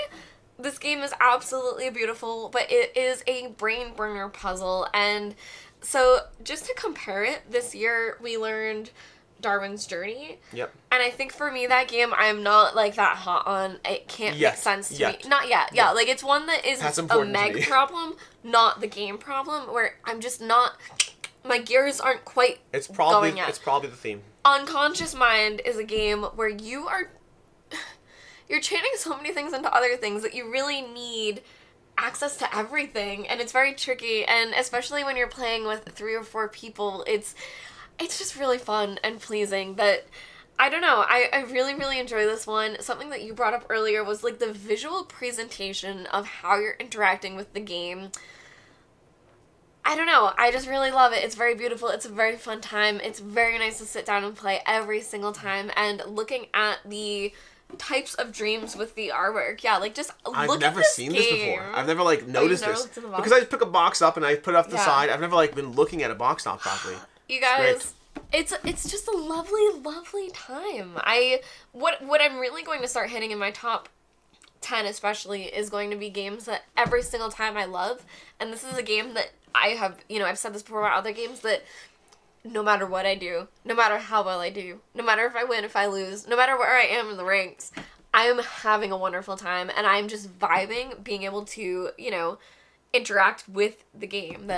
this game is absolutely beautiful, but it is a brain burner puzzle. And so, just to compare it, this year we learned Darwin's Journey. Yep. And I think for me, that game, I'm not, like, that hot on. It can't make sense to me. Not yet. Yeah, like, it's one that is a Meg problem, not the game problem, where I'm just not... My gears aren't quite going yet. It's probably the theme. Unconscious Mind is a game where you are... You're chaining so many things into other things that you really need access to everything, and it's very tricky, and especially when you're playing with 3 or 4 people, it's just really fun and pleasing. But I don't know, I really, really enjoy this one. Something that you brought up earlier was like the visual presentation of how you're interacting with the game. I don't know, I just really love it. It's very beautiful, it's a very fun time, it's very nice to sit down and play every single time, and looking at the types of dreams with the artwork. Yeah, like, just look at this game. I've never seen this before. I've never, like, noticed this. Because I just pick a box up and I put it off the side. I've never, like, been looking at a box top properly. You guys, it's just a lovely, lovely time. What I'm really going to start hitting in my top 10 especially is going to be games that every single time I love. And this is a game that I have, I've said this before about other games, that no matter what I do, no matter how well I do, no matter if I win, if I lose, no matter where I am in the ranks, I am having a wonderful time, and I'm just vibing, being able to, interact with the game.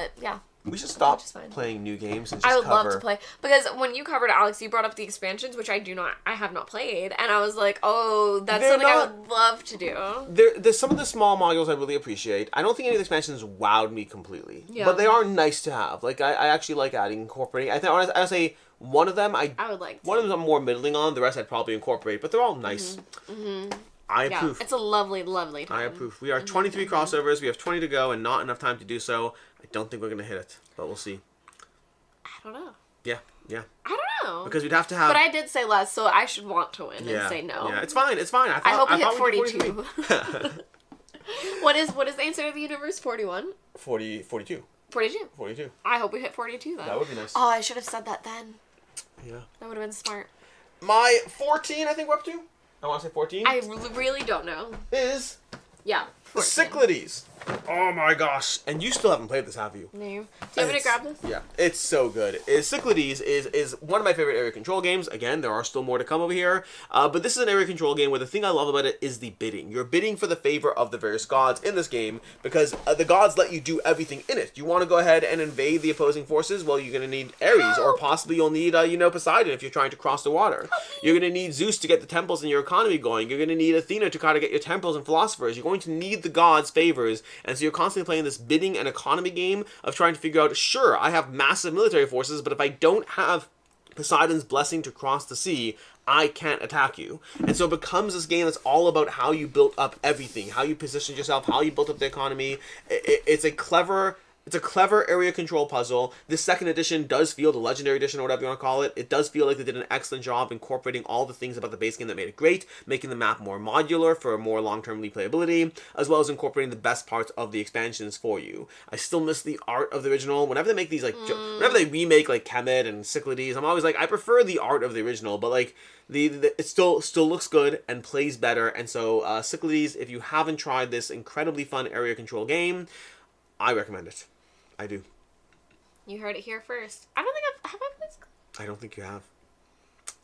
We should stop playing new games and just I would love to play. Because when you covered, Alex, you brought up the expansions, which I have not played. And I was like, oh, that's something I would love to do. There's some of the small modules I really appreciate. I don't think any of the expansions wowed me completely. Yeah. But they are nice to have. Like, I actually like incorporating. I think, I say one of them, I would like to. One of them I'm more middling on. The rest I'd probably incorporate. But they're all nice. Mm-hmm. I approve. It's a lovely, lovely time. I approve. We are 23 crossovers. We have 20 to go and not enough time to do so. I don't think we're going to hit it, but we'll see. I don't know. Yeah. I don't know. Because we'd have to have... But I did say less, so I should want to win and say no. Yeah, it's fine. I hope we hit 42. What is the answer of the universe? 41? 42. 42? I hope we hit 42 then. That would be nice. Oh, I should have said that then. Yeah. That would have been smart. My 14, I think we're up to. I want to say 14. I really don't know. Is... Yeah. 14. Cyclades. Oh my gosh. And you still haven't played this, have you? No. Do you want me to grab this? Yeah, it's so good. Cyclades is one of my favorite area control games. Again, there are still more to come over here. But this is an area control game where the thing I love about it is the bidding. You're bidding for the favor of the various gods in this game because the gods let you do everything in it. You want to go ahead and invade the opposing forces? Well, you're going to need Ares, or possibly you'll need, Poseidon if you're trying to cross the water. You're going to need Zeus to get the temples in your economy going. You're going to need Athena to kind of get your temples and philosophers. You're going to need the gods' favors, and so you're constantly playing this bidding and economy game of trying to figure out, sure, I have massive military forces, but if I don't have Poseidon's blessing to cross the sea, I can't attack you. And so it becomes this game that's all about how you built up everything, how you positioned yourself, how you built up the economy. It's a clever area control puzzle. This second edition does feel, the legendary edition or whatever you want to call it, it does feel like they did an excellent job incorporating all the things about the base game that made it great, making the map more modular for more long-term replayability, as well as incorporating the best parts of the expansions for you. I still miss the art of the original. Whenever they make these, whenever they remake, Kemet and Cyclades, I'm always like, I prefer the art of the original, but, it still looks good and plays better. And so, Cyclades, if you haven't tried this incredibly fun area control game, I recommend it. I do. You heard it here first. I don't think have I played Cyclades? I don't think you have.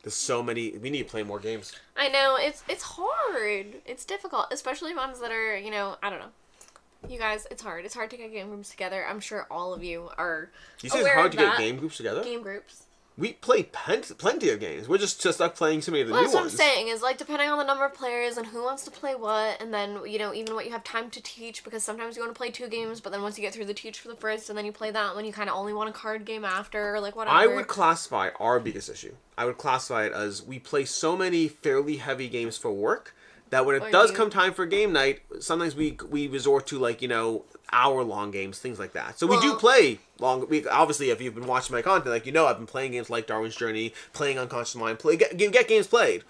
There's so many. We need to play more games. I know, it's hard. It's difficult, especially ones that are, I don't know. You guys, it's hard. It's hard to get game groups together. I'm sure all of you are. You say it's hard to get game groups together? Game groups. We play plenty of games. We're just stuck playing so many of the new ones. That's what I'm saying, is depending on the number of players and who wants to play what, and then, even what you have time to teach, because sometimes you want to play 2 games, but then once you get through the teach for the first, and then you play that one, you kind of only want a card game after, or whatever. I would classify our biggest issue. I would classify it as we play so many fairly heavy games for work that when it does come time for game night, sometimes we resort to hour-long games, things like that. So we do play long. Obviously, if you've been watching my content, I've been playing games like Darwin's Journey, playing Unconcious Mind, get games played.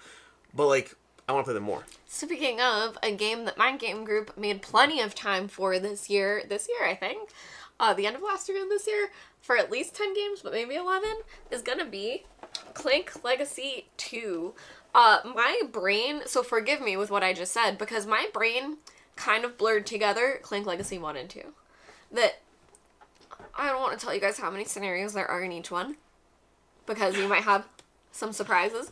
But I want to play them more. Speaking of a game that my game group made plenty of time for this year I think, the end of last year and this year, for at least 10 games, but maybe 11, is gonna be Clank Legacy 2. My brain, so forgive me with what I just said, because my brain kind of blurred together Clank Legacy 1 and 2. That, I don't want to tell you guys how many scenarios there are in each one, because you might have some surprises.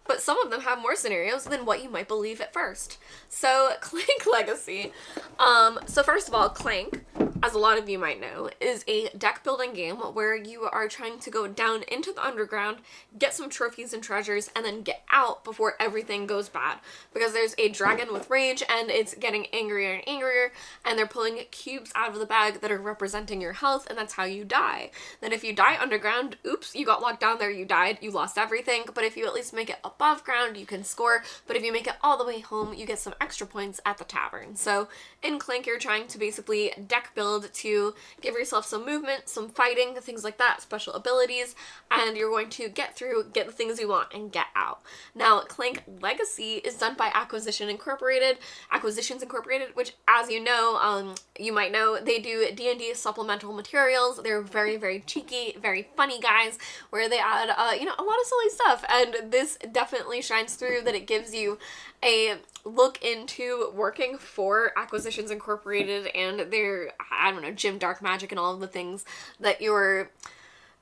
But some of them have more scenarios than what you might believe at first. So, Clank Legacy. So first of all, Clank, as a lot of you might know, is a deck building game where you are trying to go down into the underground, get some trophies and treasures, and then get out before everything goes bad. Because there's a dragon with rage, and it's getting angrier and angrier, and they're pulling cubes out of the bag that are representing your health, and that's how you die. Then if you die underground, oops, you got locked down there, you died, you lost everything, but if you at least make it above ground, you can score, but if you make it all the way home, you get some extra points at the tavern. So in Clank, you're trying to basically deck build to give yourself some movement, some fighting, things like that, special abilities, and you're going to get through, get the things you want, and get out. Now, Clank Legacy is done by Acquisitions Incorporated, which, as you know, you might know, they do D&D supplemental materials. They're very, very cheeky, very funny guys, where they add, a lot of silly stuff, and this definitely shines through that it gives you a look into working for Acquisitions Incorporated and their, Jim Dark Magic and all of the things that you're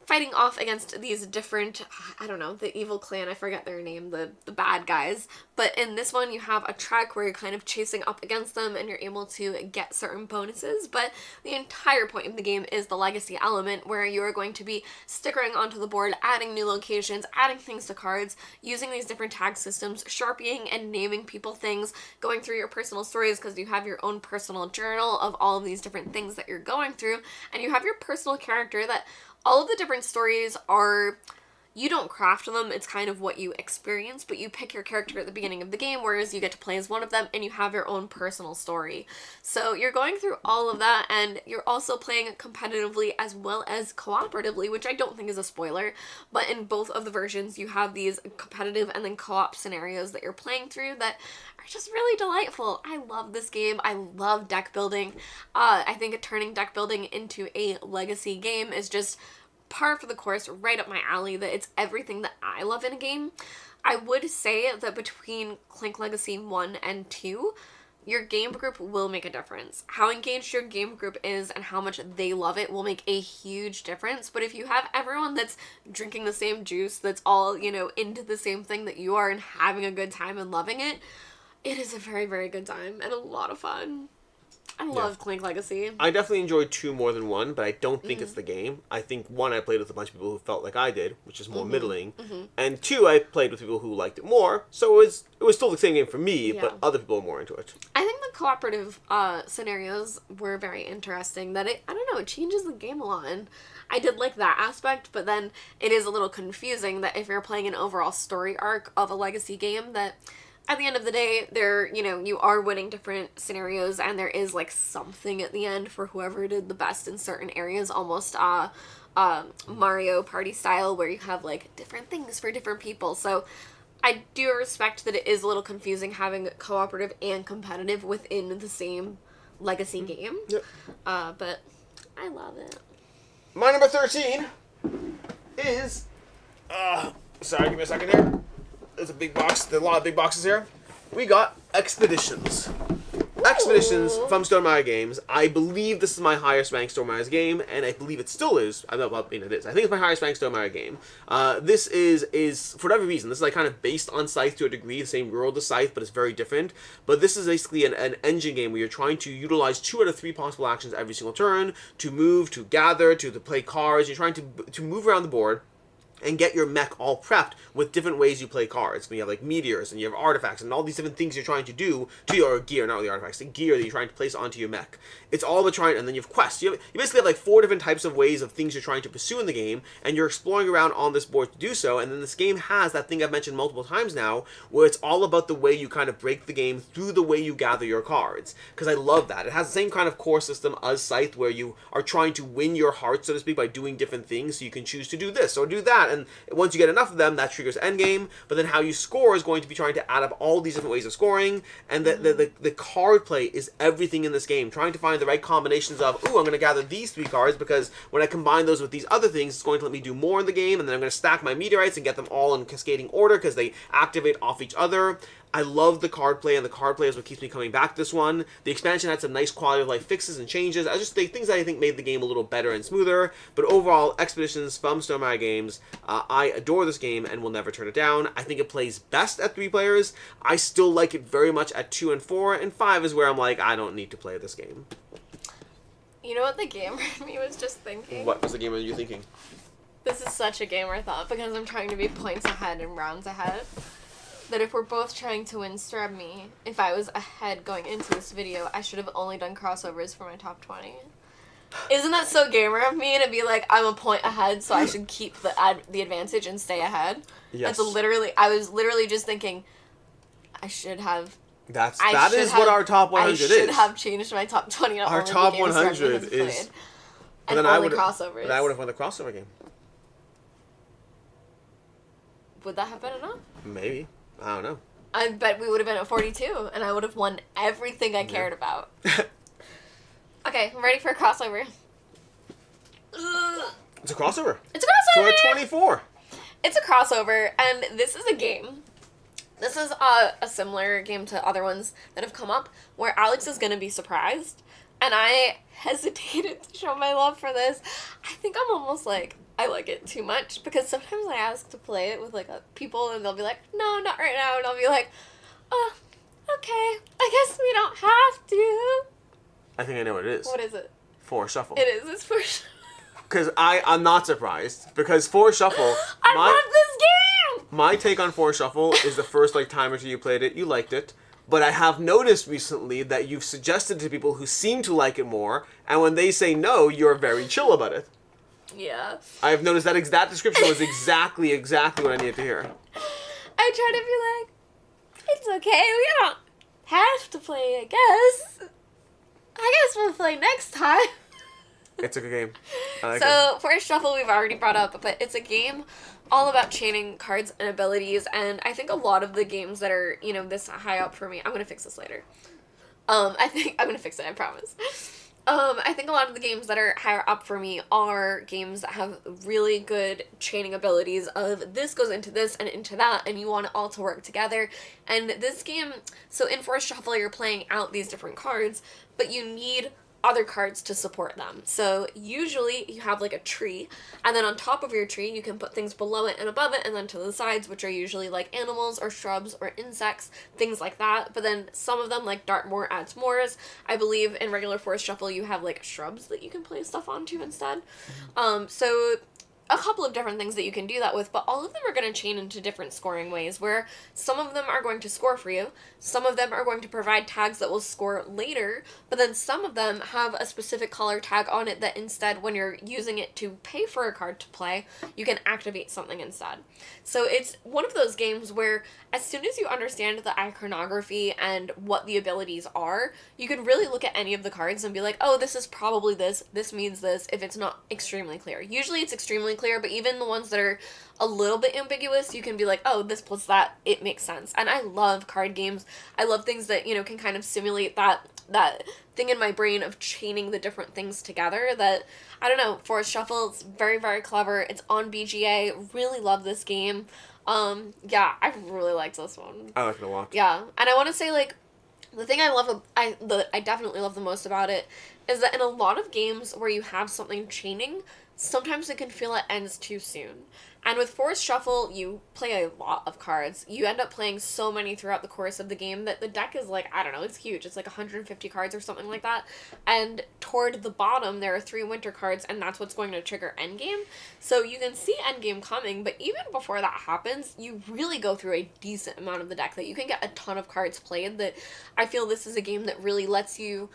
fighting off against these different, the evil clan, I forget their name, the bad guys. But in this one, you have a track where you're kind of chasing up against them and you're able to get certain bonuses. But the entire point of the game is the legacy element, where you are going to be stickering onto the board, adding new locations, adding things to cards, using these different tag systems, sharpieing and naming people things, going through your personal stories, because you have your own personal journal of all of these different things that you're going through, and you have your personal character that all of the different stories are, you don't craft them, it's kind of what you experience, but you pick your character at the beginning of the game, whereas you get to play as one of them, and you have your own personal story. So you're going through all of that, and you're also playing competitively as well as cooperatively, which I don't think is a spoiler, but in both of the versions, you have these competitive and then co-op scenarios that you're playing through that are just really delightful. I love this game. I love deck building. I think turning deck building into a legacy game is just par for the course, right up my alley, that it's everything that I love in a game. I would say that between Clank Legacy 1 and 2, your game group will make a difference. How engaged your game group is and how much they love it will make a huge difference. But if you have everyone that's drinking the same juice, that's all, you know, into the same thing that you are and having a good time and loving it, it is a very, very good time and a lot of fun. I love Clank Legacy. I definitely enjoyed 2 more than 1, but I don't think it's the game. I think 1 I played with a bunch of people who felt like I did, which is more middling. And 2 I played with people who liked it more, so it was still the same game for me, but other people were more into it. I think the cooperative scenarios were very interesting. That I don't know, it changes the game a lot. And I did like that aspect, but then it is a little confusing that if you're playing an overall story arc of a Legacy game, that at the end of the day, you are winning different scenarios, and there is, like, something at the end for whoever did the best in certain areas, almost Mario Party style, where you have, like, different things for different people. So I do respect that it is a little confusing having cooperative and competitive within the same Legacy game. Yep. But I love it. My number 13 is... sorry, give me a second here. There's a big box. There's a lot of big boxes here. We got Expeditions. Ooh. Expeditions from Stonemaier Games. I believe this is my highest ranked Stonemaier game, and I believe it still is. I mean, it is. I think it's my highest ranked Stonemaier game. This is for whatever reason, this is like kind of based on Scythe to a degree, the same world as Scythe, but it's very different. But this is basically an engine game where you're trying to utilize 2 out of 3 possible actions every single turn to move, to gather, to play cards. You're trying to move around the board and get your mech all prepped with different ways you play cards. You have like meteors, and you have artifacts, and all these different things you're trying to do to your gear, not really artifacts, the gear that you're trying to place onto your mech. It's all about trying, and then you have quests. You basically have like 4 different types of ways of things you're trying to pursue in the game, and you're exploring around on this board to do so, and then this game has that thing I've mentioned multiple times now, where it's all about the way you kind of break the game through the way you gather your cards. Because I love that. It has the same kind of core system as Scythe, where you are trying to win your heart, so to speak, by doing different things, so you can choose to do this or do that, and once you get enough of them, that triggers endgame. But then how you score is going to be trying to add up all these different ways of scoring, and the card play is everything in this game. Trying to find the right combinations of, ooh, I'm going to gather these 3 cards because when I combine those with these other things, it's going to let me do more in the game, and then I'm going to stack my meteorites and get them all in cascading order because they activate off each other. I love the card play, and the card play is what keeps me coming back to this one. The expansion had some nice quality of life fixes and changes. I just think things that I think made the game a little better and smoother. But overall, Expeditions from Stonemaier Games, I adore this game and will never turn it down. I think it plays best at 3 players. I still like it very much at 2 and 4, and 5 is where I'm like, I don't need to play this game. You know what the gamer in me was just thinking? What was the gamer you thinking? This is such a gamer thought because I'm trying to be points ahead and rounds ahead. That if we're both trying to win Strab me, if I was ahead going into this video, I should have only done crossovers for my top 20. Isn't that so gamer of me to be like, I'm a point ahead, so I should keep the advantage and stay ahead? Yes. I was literally just thinking, I should have... That is what our top 100 is. I should have changed my top 20. Our top 100 is... And then only crossovers. Then I would have won the crossover game. Would that have been enough? Maybe. I don't know. I bet we would have been at 42, and I would have won everything I cared about. Okay, I'm ready for a crossover. It's a crossover. It's a crossover! So at 24. It's a crossover, and this is a game. This is a similar game to other ones that have come up, where Alex is going to be surprised, and I hesitated to show my love for this. I think I'm almost like... I like it too much, because sometimes I ask to play it with, like, people, and they'll be like, no, not right now, and I'll be like, oh, okay, I guess we don't have to. I think I know what it is. What is it? 4 Shuffle. It is, it's 4 Shuffle. Because I'm not surprised, because 4 Shuffle... I love this game! My take on 4 Shuffle is the first, like, time or two you played it, you liked it, but I have noticed recently that you've suggested to people who seem to like it more, and when they say no, you're very chill about it. Yeah. I have noticed that that description was exactly what I needed to hear. I try to be like, it's okay, we don't have to play, I guess. I guess we'll play next time. It's a good game. I like so, Forest Shuffle we've already brought up, but it's a game all about chaining cards and abilities, and I think a lot of the games that are, this high up for me, I'm going to fix this later. I think, I'm going to fix it, I promise. I think a lot of the games that are higher up for me are games that have really good chaining abilities of this goes into this and into that, and you want it all to work together. And this game, so in Force Shuffle, you're playing out these different cards, but you need other cards to support them. So usually you have like a tree, and then on top of your tree you can put things below it and above it, and then to the sides, which are usually like animals or shrubs or insects, things like that. But then some of them, like Dartmoor adds moors. I believe in regular Forest Shuffle you have like shrubs that you can place stuff onto instead. So a couple of different things that you can do that with, but all of them are going to chain into different scoring ways, where some of them are going to score for you, some of them are going to provide tags that will score later, but then some of them have a specific color tag on it that instead, when you're using it to pay for a card to play, you can activate something instead. So it's one of those games where as soon as you understand the iconography and what the abilities are, you can really look at any of the cards and be like, oh, this is probably this means this, if it's not extremely clear. Usually it's extremely clear, but even the ones that are a little bit ambiguous, you can be like, oh, this plus that, it makes sense. And I love card games. I love things that, you know, can kind of simulate that thing in my brain of chaining the different things together. That, I don't know, Forest Shuffle, it's very, very clever. It's on BGA. Really love this game. Yeah, I really liked this one. I like it a lot. Yeah, and I want to say, like, the thing I definitely love the most about it is that in a lot of games where you have something chaining, sometimes it can feel it ends too soon. And with Forest Shuffle, you play a lot of cards. You end up playing so many throughout the course of the game that the deck is like, I don't know, it's huge. It's like 150 cards or something like that. And toward the bottom, there are 3 winter cards, and that's what's going to trigger endgame. So you can see endgame coming, but even before that happens, you really go through a decent amount of the deck that you can get a ton of cards played. That I feel this is a game that really lets you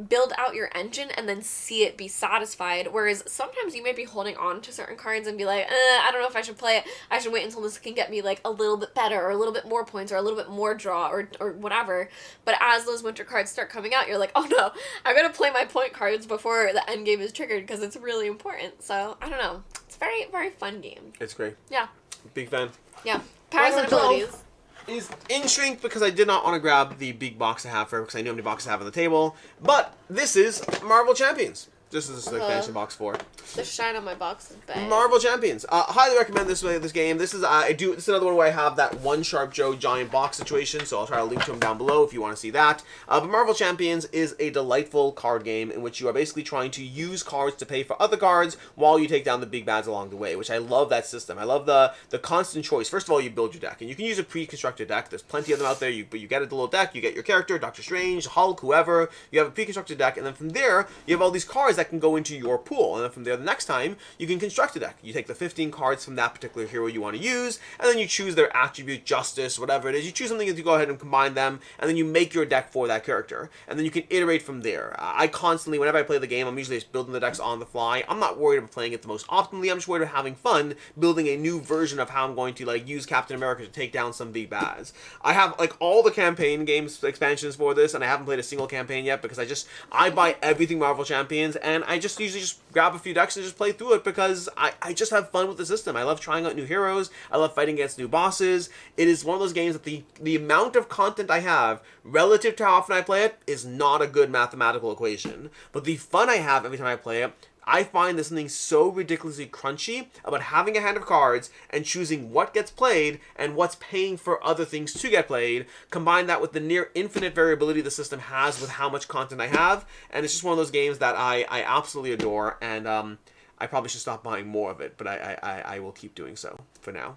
build out your engine and then see it be satisfied, whereas sometimes you may be holding on to certain cards and be like, I don't know if I should play it, I should wait until this can get me like a little bit better or a little bit more points or a little bit more draw or whatever. But as those winter cards start coming out, you're like, oh no, I'm gonna play my point cards before the end game is triggered because it's really important. So I don't know, it's a very, very fun game. It's great. Yeah. Big fan. Yeah. Powers and abilities. Is in shrink because I did not want to grab the big box I have for it because I knew how many boxes I have on the table. But this is Marvel Champions. This is the expansion box for it. The shine on my box is bad. Marvel Champions. Highly recommend this game. This is this is another one where I have that one Sharp Joe giant box situation, so I'll try to link to him down below if you want to see that. But Marvel Champions is a delightful card game in which you are basically trying to use cards to pay for other cards while you take down the big bads along the way, which I love that system. I love the constant choice. First of all, you build your deck, and you can use a pre-constructed deck. There's plenty of them out there. But you get a little deck, you get your character, Doctor Strange, Hulk, whoever. You have a pre-constructed deck, and then from there, you have all these cards that can go into your pool, and then from there the next time you can construct a deck. You take the 15 cards from that particular hero you want to use, and then you choose their attribute, justice, whatever it is. You choose something and you go ahead and combine them, and then you make your deck for that character, and then you can iterate from there. I constantly, whenever I play the game, I'm usually just building the decks on the fly. I'm not worried about playing it the most optimally. I'm just worried about having fun building a new version of how I'm going to like use Captain America to take down some big bads. I have like all the campaign games expansions for this, and I haven't played a single campaign yet because I buy everything Marvel Champions, and I just usually just grab a few decks and just play through it because I just have fun with the system. I love trying out new heroes. I love fighting against new bosses. It is one of those games that the amount of content I have relative to how often I play it is not a good mathematical equation. But the fun I have every time I play it, I find there's something so ridiculously crunchy about having a hand of cards and choosing what gets played and what's paying for other things to get played. Combine that with the near infinite variability the system has with how much content I have, and it's just one of those games that I absolutely adore, and I probably should stop buying more of it, but I will keep doing so for now.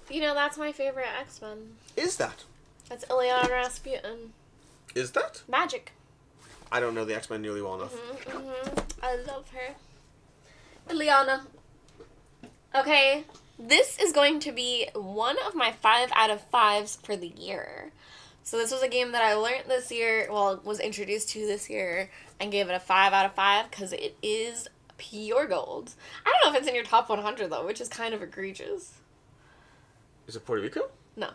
You know, that's my favorite X-Men. Is that? That's Ileana Rasputin. Is that? Magic. I don't know the X-Men nearly well enough. I love her. Ileana. Okay, this is going to be one of my 5 out of 5s for the year. So this was a game that I learned this year, well, was introduced to this year, and gave it a 5 out of 5 because it is pure gold. I don't know if it's in your top 100 though, which is kind of egregious. Is it Puerto Rico? No.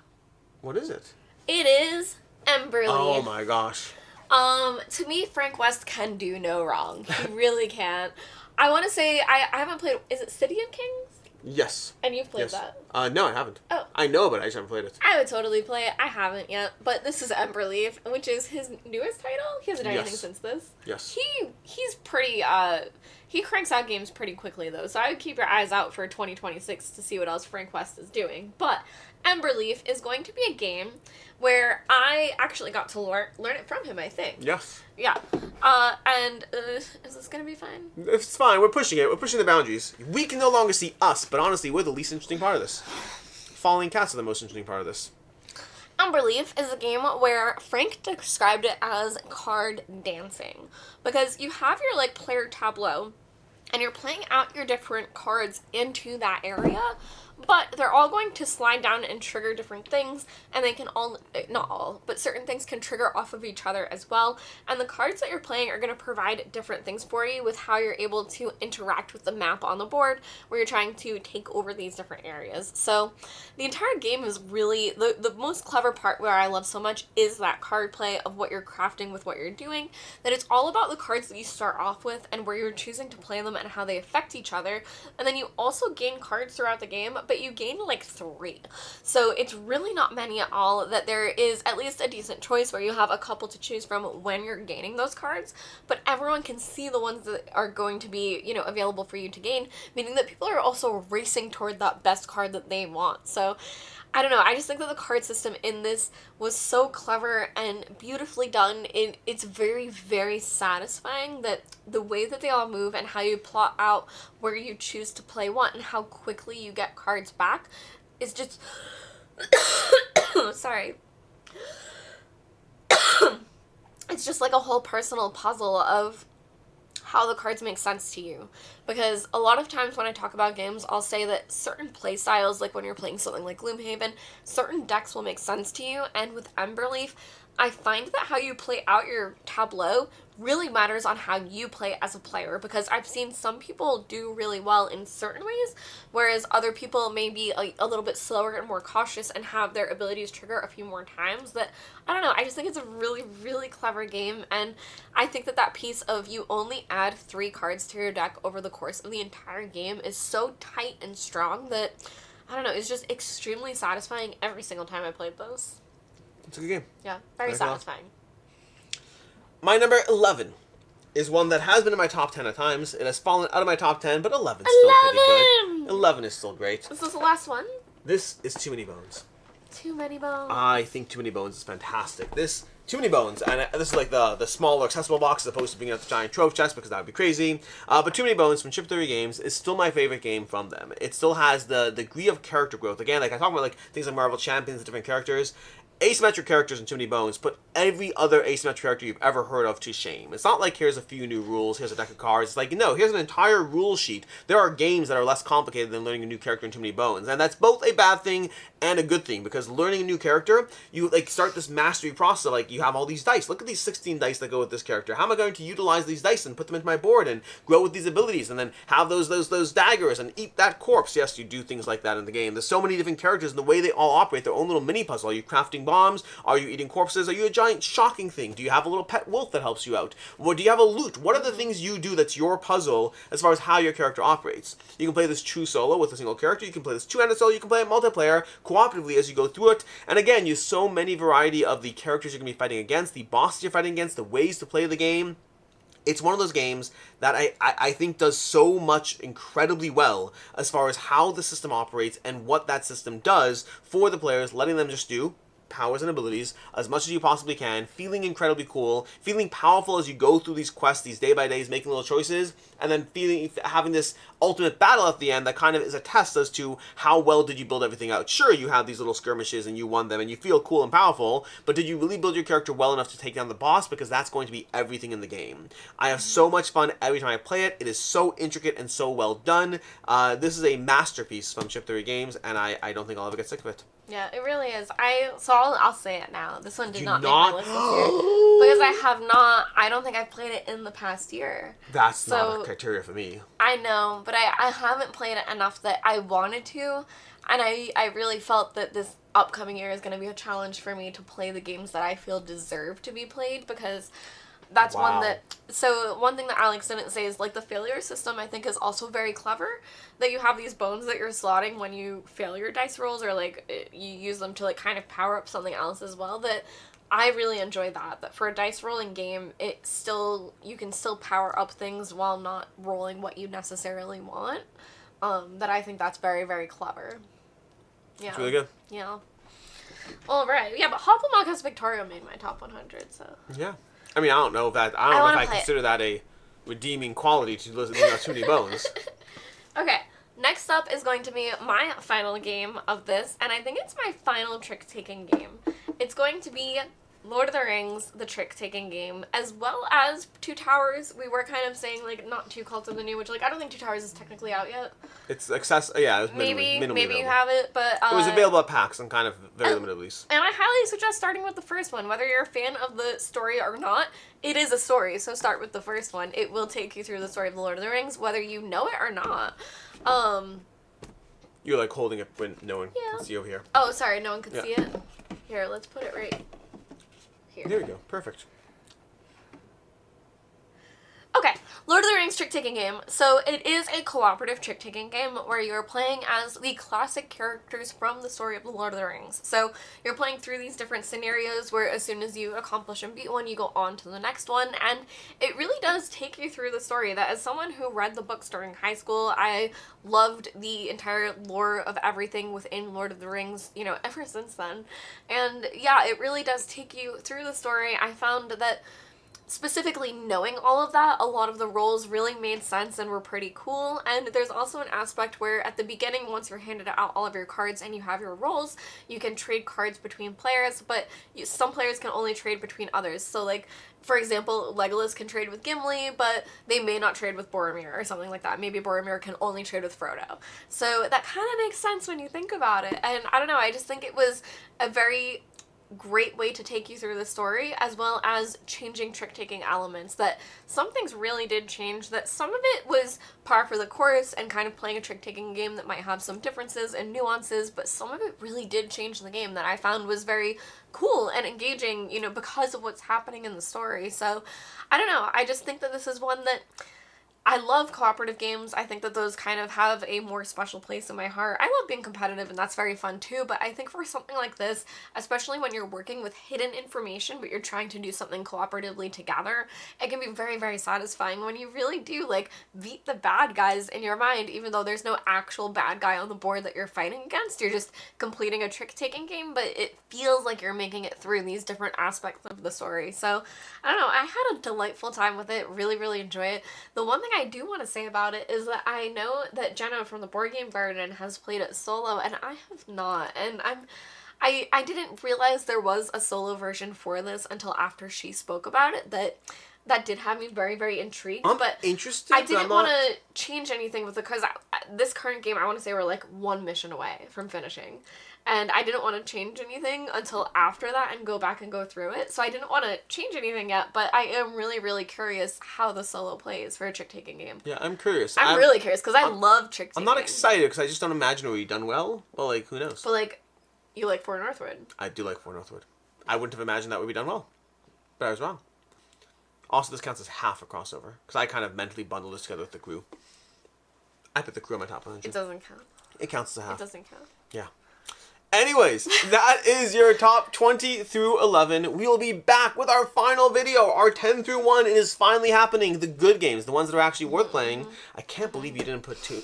What is it? It is Emberleaf. Oh my gosh. To me, Frank West can do no wrong. He really can't. I want to say, I haven't played, is it City of Kings? Yes. And you've played Yes. that? No, I haven't. Oh. I know, but I just haven't played it. I would totally play it. I haven't yet, but this is Emberleaf, which is his newest title. He hasn't done anything since this. Yes. He's pretty he cranks out games pretty quickly though, so I would keep your eyes out for 2026 to see what else Frank West is doing. But Emberleaf is going to be a game where I actually got to learn it from him, I think. Yes. Yeah. Is this gonna be fine? It's fine. We're pushing it. We're pushing the boundaries. We can no longer see us, but honestly, we're the least interesting part of this. Falling cats are the most interesting part of this. Emberleaf is a game where Frank described it as card dancing, because you have your like player tableau and you're playing out your different cards into that area, but they're all going to slide down and trigger different things, and they can all, not all, but certain things can trigger off of each other as well, and the cards that you're playing are going to provide different things for you with how you're able to interact with the map on the board where you're trying to take over these different areas. So the entire game is really, the most clever part where I love so much is that card play of what you're crafting with what you're doing, that it's all about the cards that you start off with and where you're choosing to play them and how they affect each other, and then you also gain cards throughout the game, but you gain like 3. So it's really not many at all, that there is at least a decent choice where you have a couple to choose from when you're gaining those cards, but everyone can see the ones that are going to be, you know, available for you to gain, meaning that people are also racing toward that best card that they want. So I don't know, I just think that the card system in this was so clever and beautifully done. It's very, very satisfying that the way that they all move and how you plot out where you choose to play what and how quickly you get cards back is just... Sorry. It's just like a whole personal puzzle of how the cards make sense to you, because a lot of times when I talk about games, I'll say that certain play styles, like when you're playing something like Gloomhaven, certain decks will make sense to you, and with Emberleaf, I find that how you play out your tableau really matters on how you play as a player, because I've seen some people do really well in certain ways, whereas other people may be a little bit slower and more cautious and have their abilities trigger a few more times. That, I don't know, I just think it's a really, really clever game, and I think that that piece of you only add 3 cards to your deck over the course of the entire game is so tight and strong that, I don't know, it's just extremely satisfying every single time I played those. It's a good game. Yeah, very satisfying. My number 11 is one that has been in my top 10 at times. It has fallen out of my top 10, but 11 is still pretty good. 11 is still great. This is the last one? This is Too Many Bones. Too Many Bones. I think Too Many Bones is fantastic. Too Many Bones, and this is like the smaller accessible box as opposed to being at the giant trove chest, because that would be crazy. But Too Many Bones from Chip Theory Games is still my favorite game from them. It still has the degree of character growth. Again, like I talk about like things like Marvel Champions and different characters. Asymmetric characters in Too Many Bones put every other asymmetric character you've ever heard of to shame. It's not like here's a few new rules, here's a deck of cards. It's like, no, here's an entire rule sheet. There are games that are less complicated than learning a new character in Too Many Bones. And that's both a bad thing and a good thing, because learning a new character, you like start this mastery process. Like, you have all these dice. Look at these 16 dice that go with this character. How am I going to utilize these dice and put them into my board and grow with these abilities and then have those daggers and eat that corpse? Yes, you do things like that in the game. There's so many different characters, and the way they all operate their own little mini puzzle. Are you crafting bombs? Are you eating corpses? Are you a giant shocking thing? Do you have a little pet wolf that helps you out? Or do you have a loot? What are the things you do that's your puzzle as far as how your character operates? You can play this true solo with a single character. You can play this two-handed solo. You can play it multiplayer cooperatively as you go through it. And again, you have so many variety of the characters you're going to be fighting against, the bosses you're fighting against, the ways to play the game. It's one of those games that I think does so much incredibly well as far as how the system operates and what that system does for the players, letting them just do powers and abilities as much as you possibly can, feeling incredibly cool, feeling powerful as you go through these quests, these day by days, making little choices, and then having this ultimate battle at the end that kind of is a test as to how well did you build everything out. Sure, you have these little skirmishes and you won them and you feel cool and powerful, but did you really build your character well enough to take down the boss? Because that's going to be everything in the game. I have so much fun every time I play it. It is so intricate and so well done. This is a masterpiece from Chip Theory Games, and I don't think I'll ever get sick of it. Yeah, it really is. I'll say it now. This one did not make my list this year because I don't think I've played it in the past year. That's not a criteria for me. I know, but I haven't played it enough that I wanted to, and I really felt that this upcoming year is going to be a challenge for me to play the games that I feel deserve to be played, because That's Wow. one that... So, one thing that Alex didn't say is, like, the failure system, I think, is also very clever. That you have these bones that you're slotting when you fail your dice rolls, or, like, you use them to, like, kind of power up something else as well. That I really enjoy that. That for a dice rolling game, you can still power up things while not rolling what you necessarily want. That I think that's very, very clever. Yeah. It's really good. Yeah. All right. Yeah, but Hopalmachus Victoria made my top 100, so... Yeah. I mean, I don't know if I consider that a redeeming quality to listen to too many bones. Okay. Next up is going to be my final game of this, and I think it's my final trick-taking game. It's going to be Lord of the Rings, the trick-taking game, as well as Two Towers. We were kind of saying, like, not Two Cults of the New, which, like, I don't think Two Towers is technically out yet. It's accessible. Yeah, it was Maybe available. you have it, but... it was available at PAX and kind of very limited release. And I highly suggest starting with the first one. Whether you're a fan of the story or not, it is a story, so start with the first one. It will take you through the story of the Lord of the Rings, whether you know it or not. You're, like, holding it when no one can see over here. Oh, sorry, no one can see it. Here, let's put it right here. There we go. Perfect. Okay, Lord of the Rings trick-taking game. So it is a cooperative trick-taking game where you're playing as the classic characters from the story of the Lord of the Rings. So you're playing through these different scenarios where as soon as you accomplish and beat one, you go on to the next one. And it really does take you through the story. That as someone who read the books during high school, I loved the entire lore of everything within Lord of the Rings, you know, ever since then. And yeah, it really does take you through the story. I found that specifically knowing all of that, a lot of the roles really made sense and were pretty cool. And there's also an aspect where at the beginning, once you're handed out all of your cards and you have your roles, you can trade cards between players, but some players can only trade between others. So, like, for example, Legolas can trade with Gimli, but they may not trade with Boromir or something like that. Maybe Boromir can only trade with Frodo. So that kind of makes sense when you think about it. And I don't know, I just think it was a very great way to take you through the story, as well as changing trick-taking elements. That some things really did change, that some of it was par for the course and kind of playing a trick-taking game that might have some differences and nuances, but some of it really did change the game that I found was very cool and engaging, you know, because of what's happening in the story. So, I don't know, I just think that this is one that I love cooperative games. I think that those kind of have a more special place in my heart. I love being competitive, and that's very fun too, but I think for something like this, especially when you're working with hidden information, but you're trying to do something cooperatively together, it can be very, very satisfying when you really do, like, beat the bad guys in your mind, even though there's no actual bad guy on the board that you're fighting against. You're just completing a trick-taking game, but it feels like you're making it through these different aspects of the story. So, I don't know, I had a delightful time with it, really, really enjoy it. The one thing I do want to say about it is that I know that Jenna from the Board Game Garden has played it solo, and I have not, and I didn't realize there was a solo version for this until after she spoke about it. That did have me very, very intrigued. I'm but interested. I didn't want to change anything with it, because this current game, I want to say, we're like one mission away from finishing. And I didn't want to change anything until after that and go back and go through it. So I didn't want to change anything yet, but I am really, really curious how the solo plays for a trick-taking game. Yeah, I'm curious. I'm really curious, because I love trick-taking. I'm not excited, because I just don't imagine it will be done well. Well, like, who knows? But, like, you like For Northwood. I do like For Northwood. I wouldn't have imagined that would be done well. But I was wrong. Also, this counts as half a crossover, because I kind of mentally bundled this together with the crew. I put the crew on my top 100. It doesn't count. It counts as a half. It doesn't count. Yeah. Anyways, that is your top 20 through 11. We will be back with our final video. Our 10 through 1 is finally happening. The good games, the ones that are actually worth playing. I can't believe you didn't put too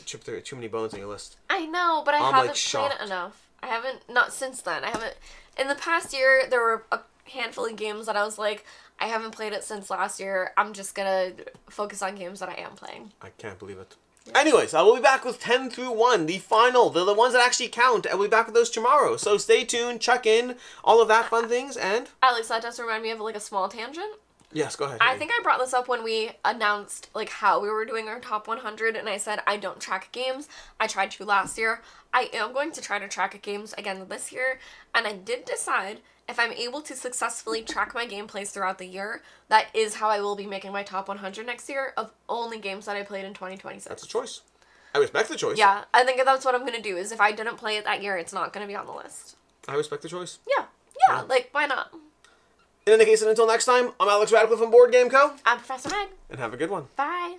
many bones on your list. I know, but I I'm, haven't like, shocked. played it enough. I haven't, not since then. I haven't, in the past year, there were a handful of games that I was like, I haven't played it since last year. I'm just gonna focus on games that I am playing. I can't believe it. Anyways, I will be back with 10 through 1, the final. They're the ones that actually count, and we'll be back with those tomorrow. So stay tuned, check in, all of that fun things, and... Alex, that does remind me of, like, a small tangent. Yes, go ahead. I think I brought this up when we announced, like, how we were doing our top 100, and I said I don't track games. I tried to last year. I am going to try to track games again this year, and I did decide if I'm able to successfully track my gameplays throughout the year, that is how I will be making my top 100 next year of only games that I played in 2026. That's a choice. I respect the choice. Yeah, I think that's what I'm going to do, is if I didn't play it that year, it's not going to be on the list. I respect the choice. Yeah, like, why not? In any case, and until next time, I'm Alex Radcliffe from Board Game Co. I'm Professor Meg. And have a good one. Bye.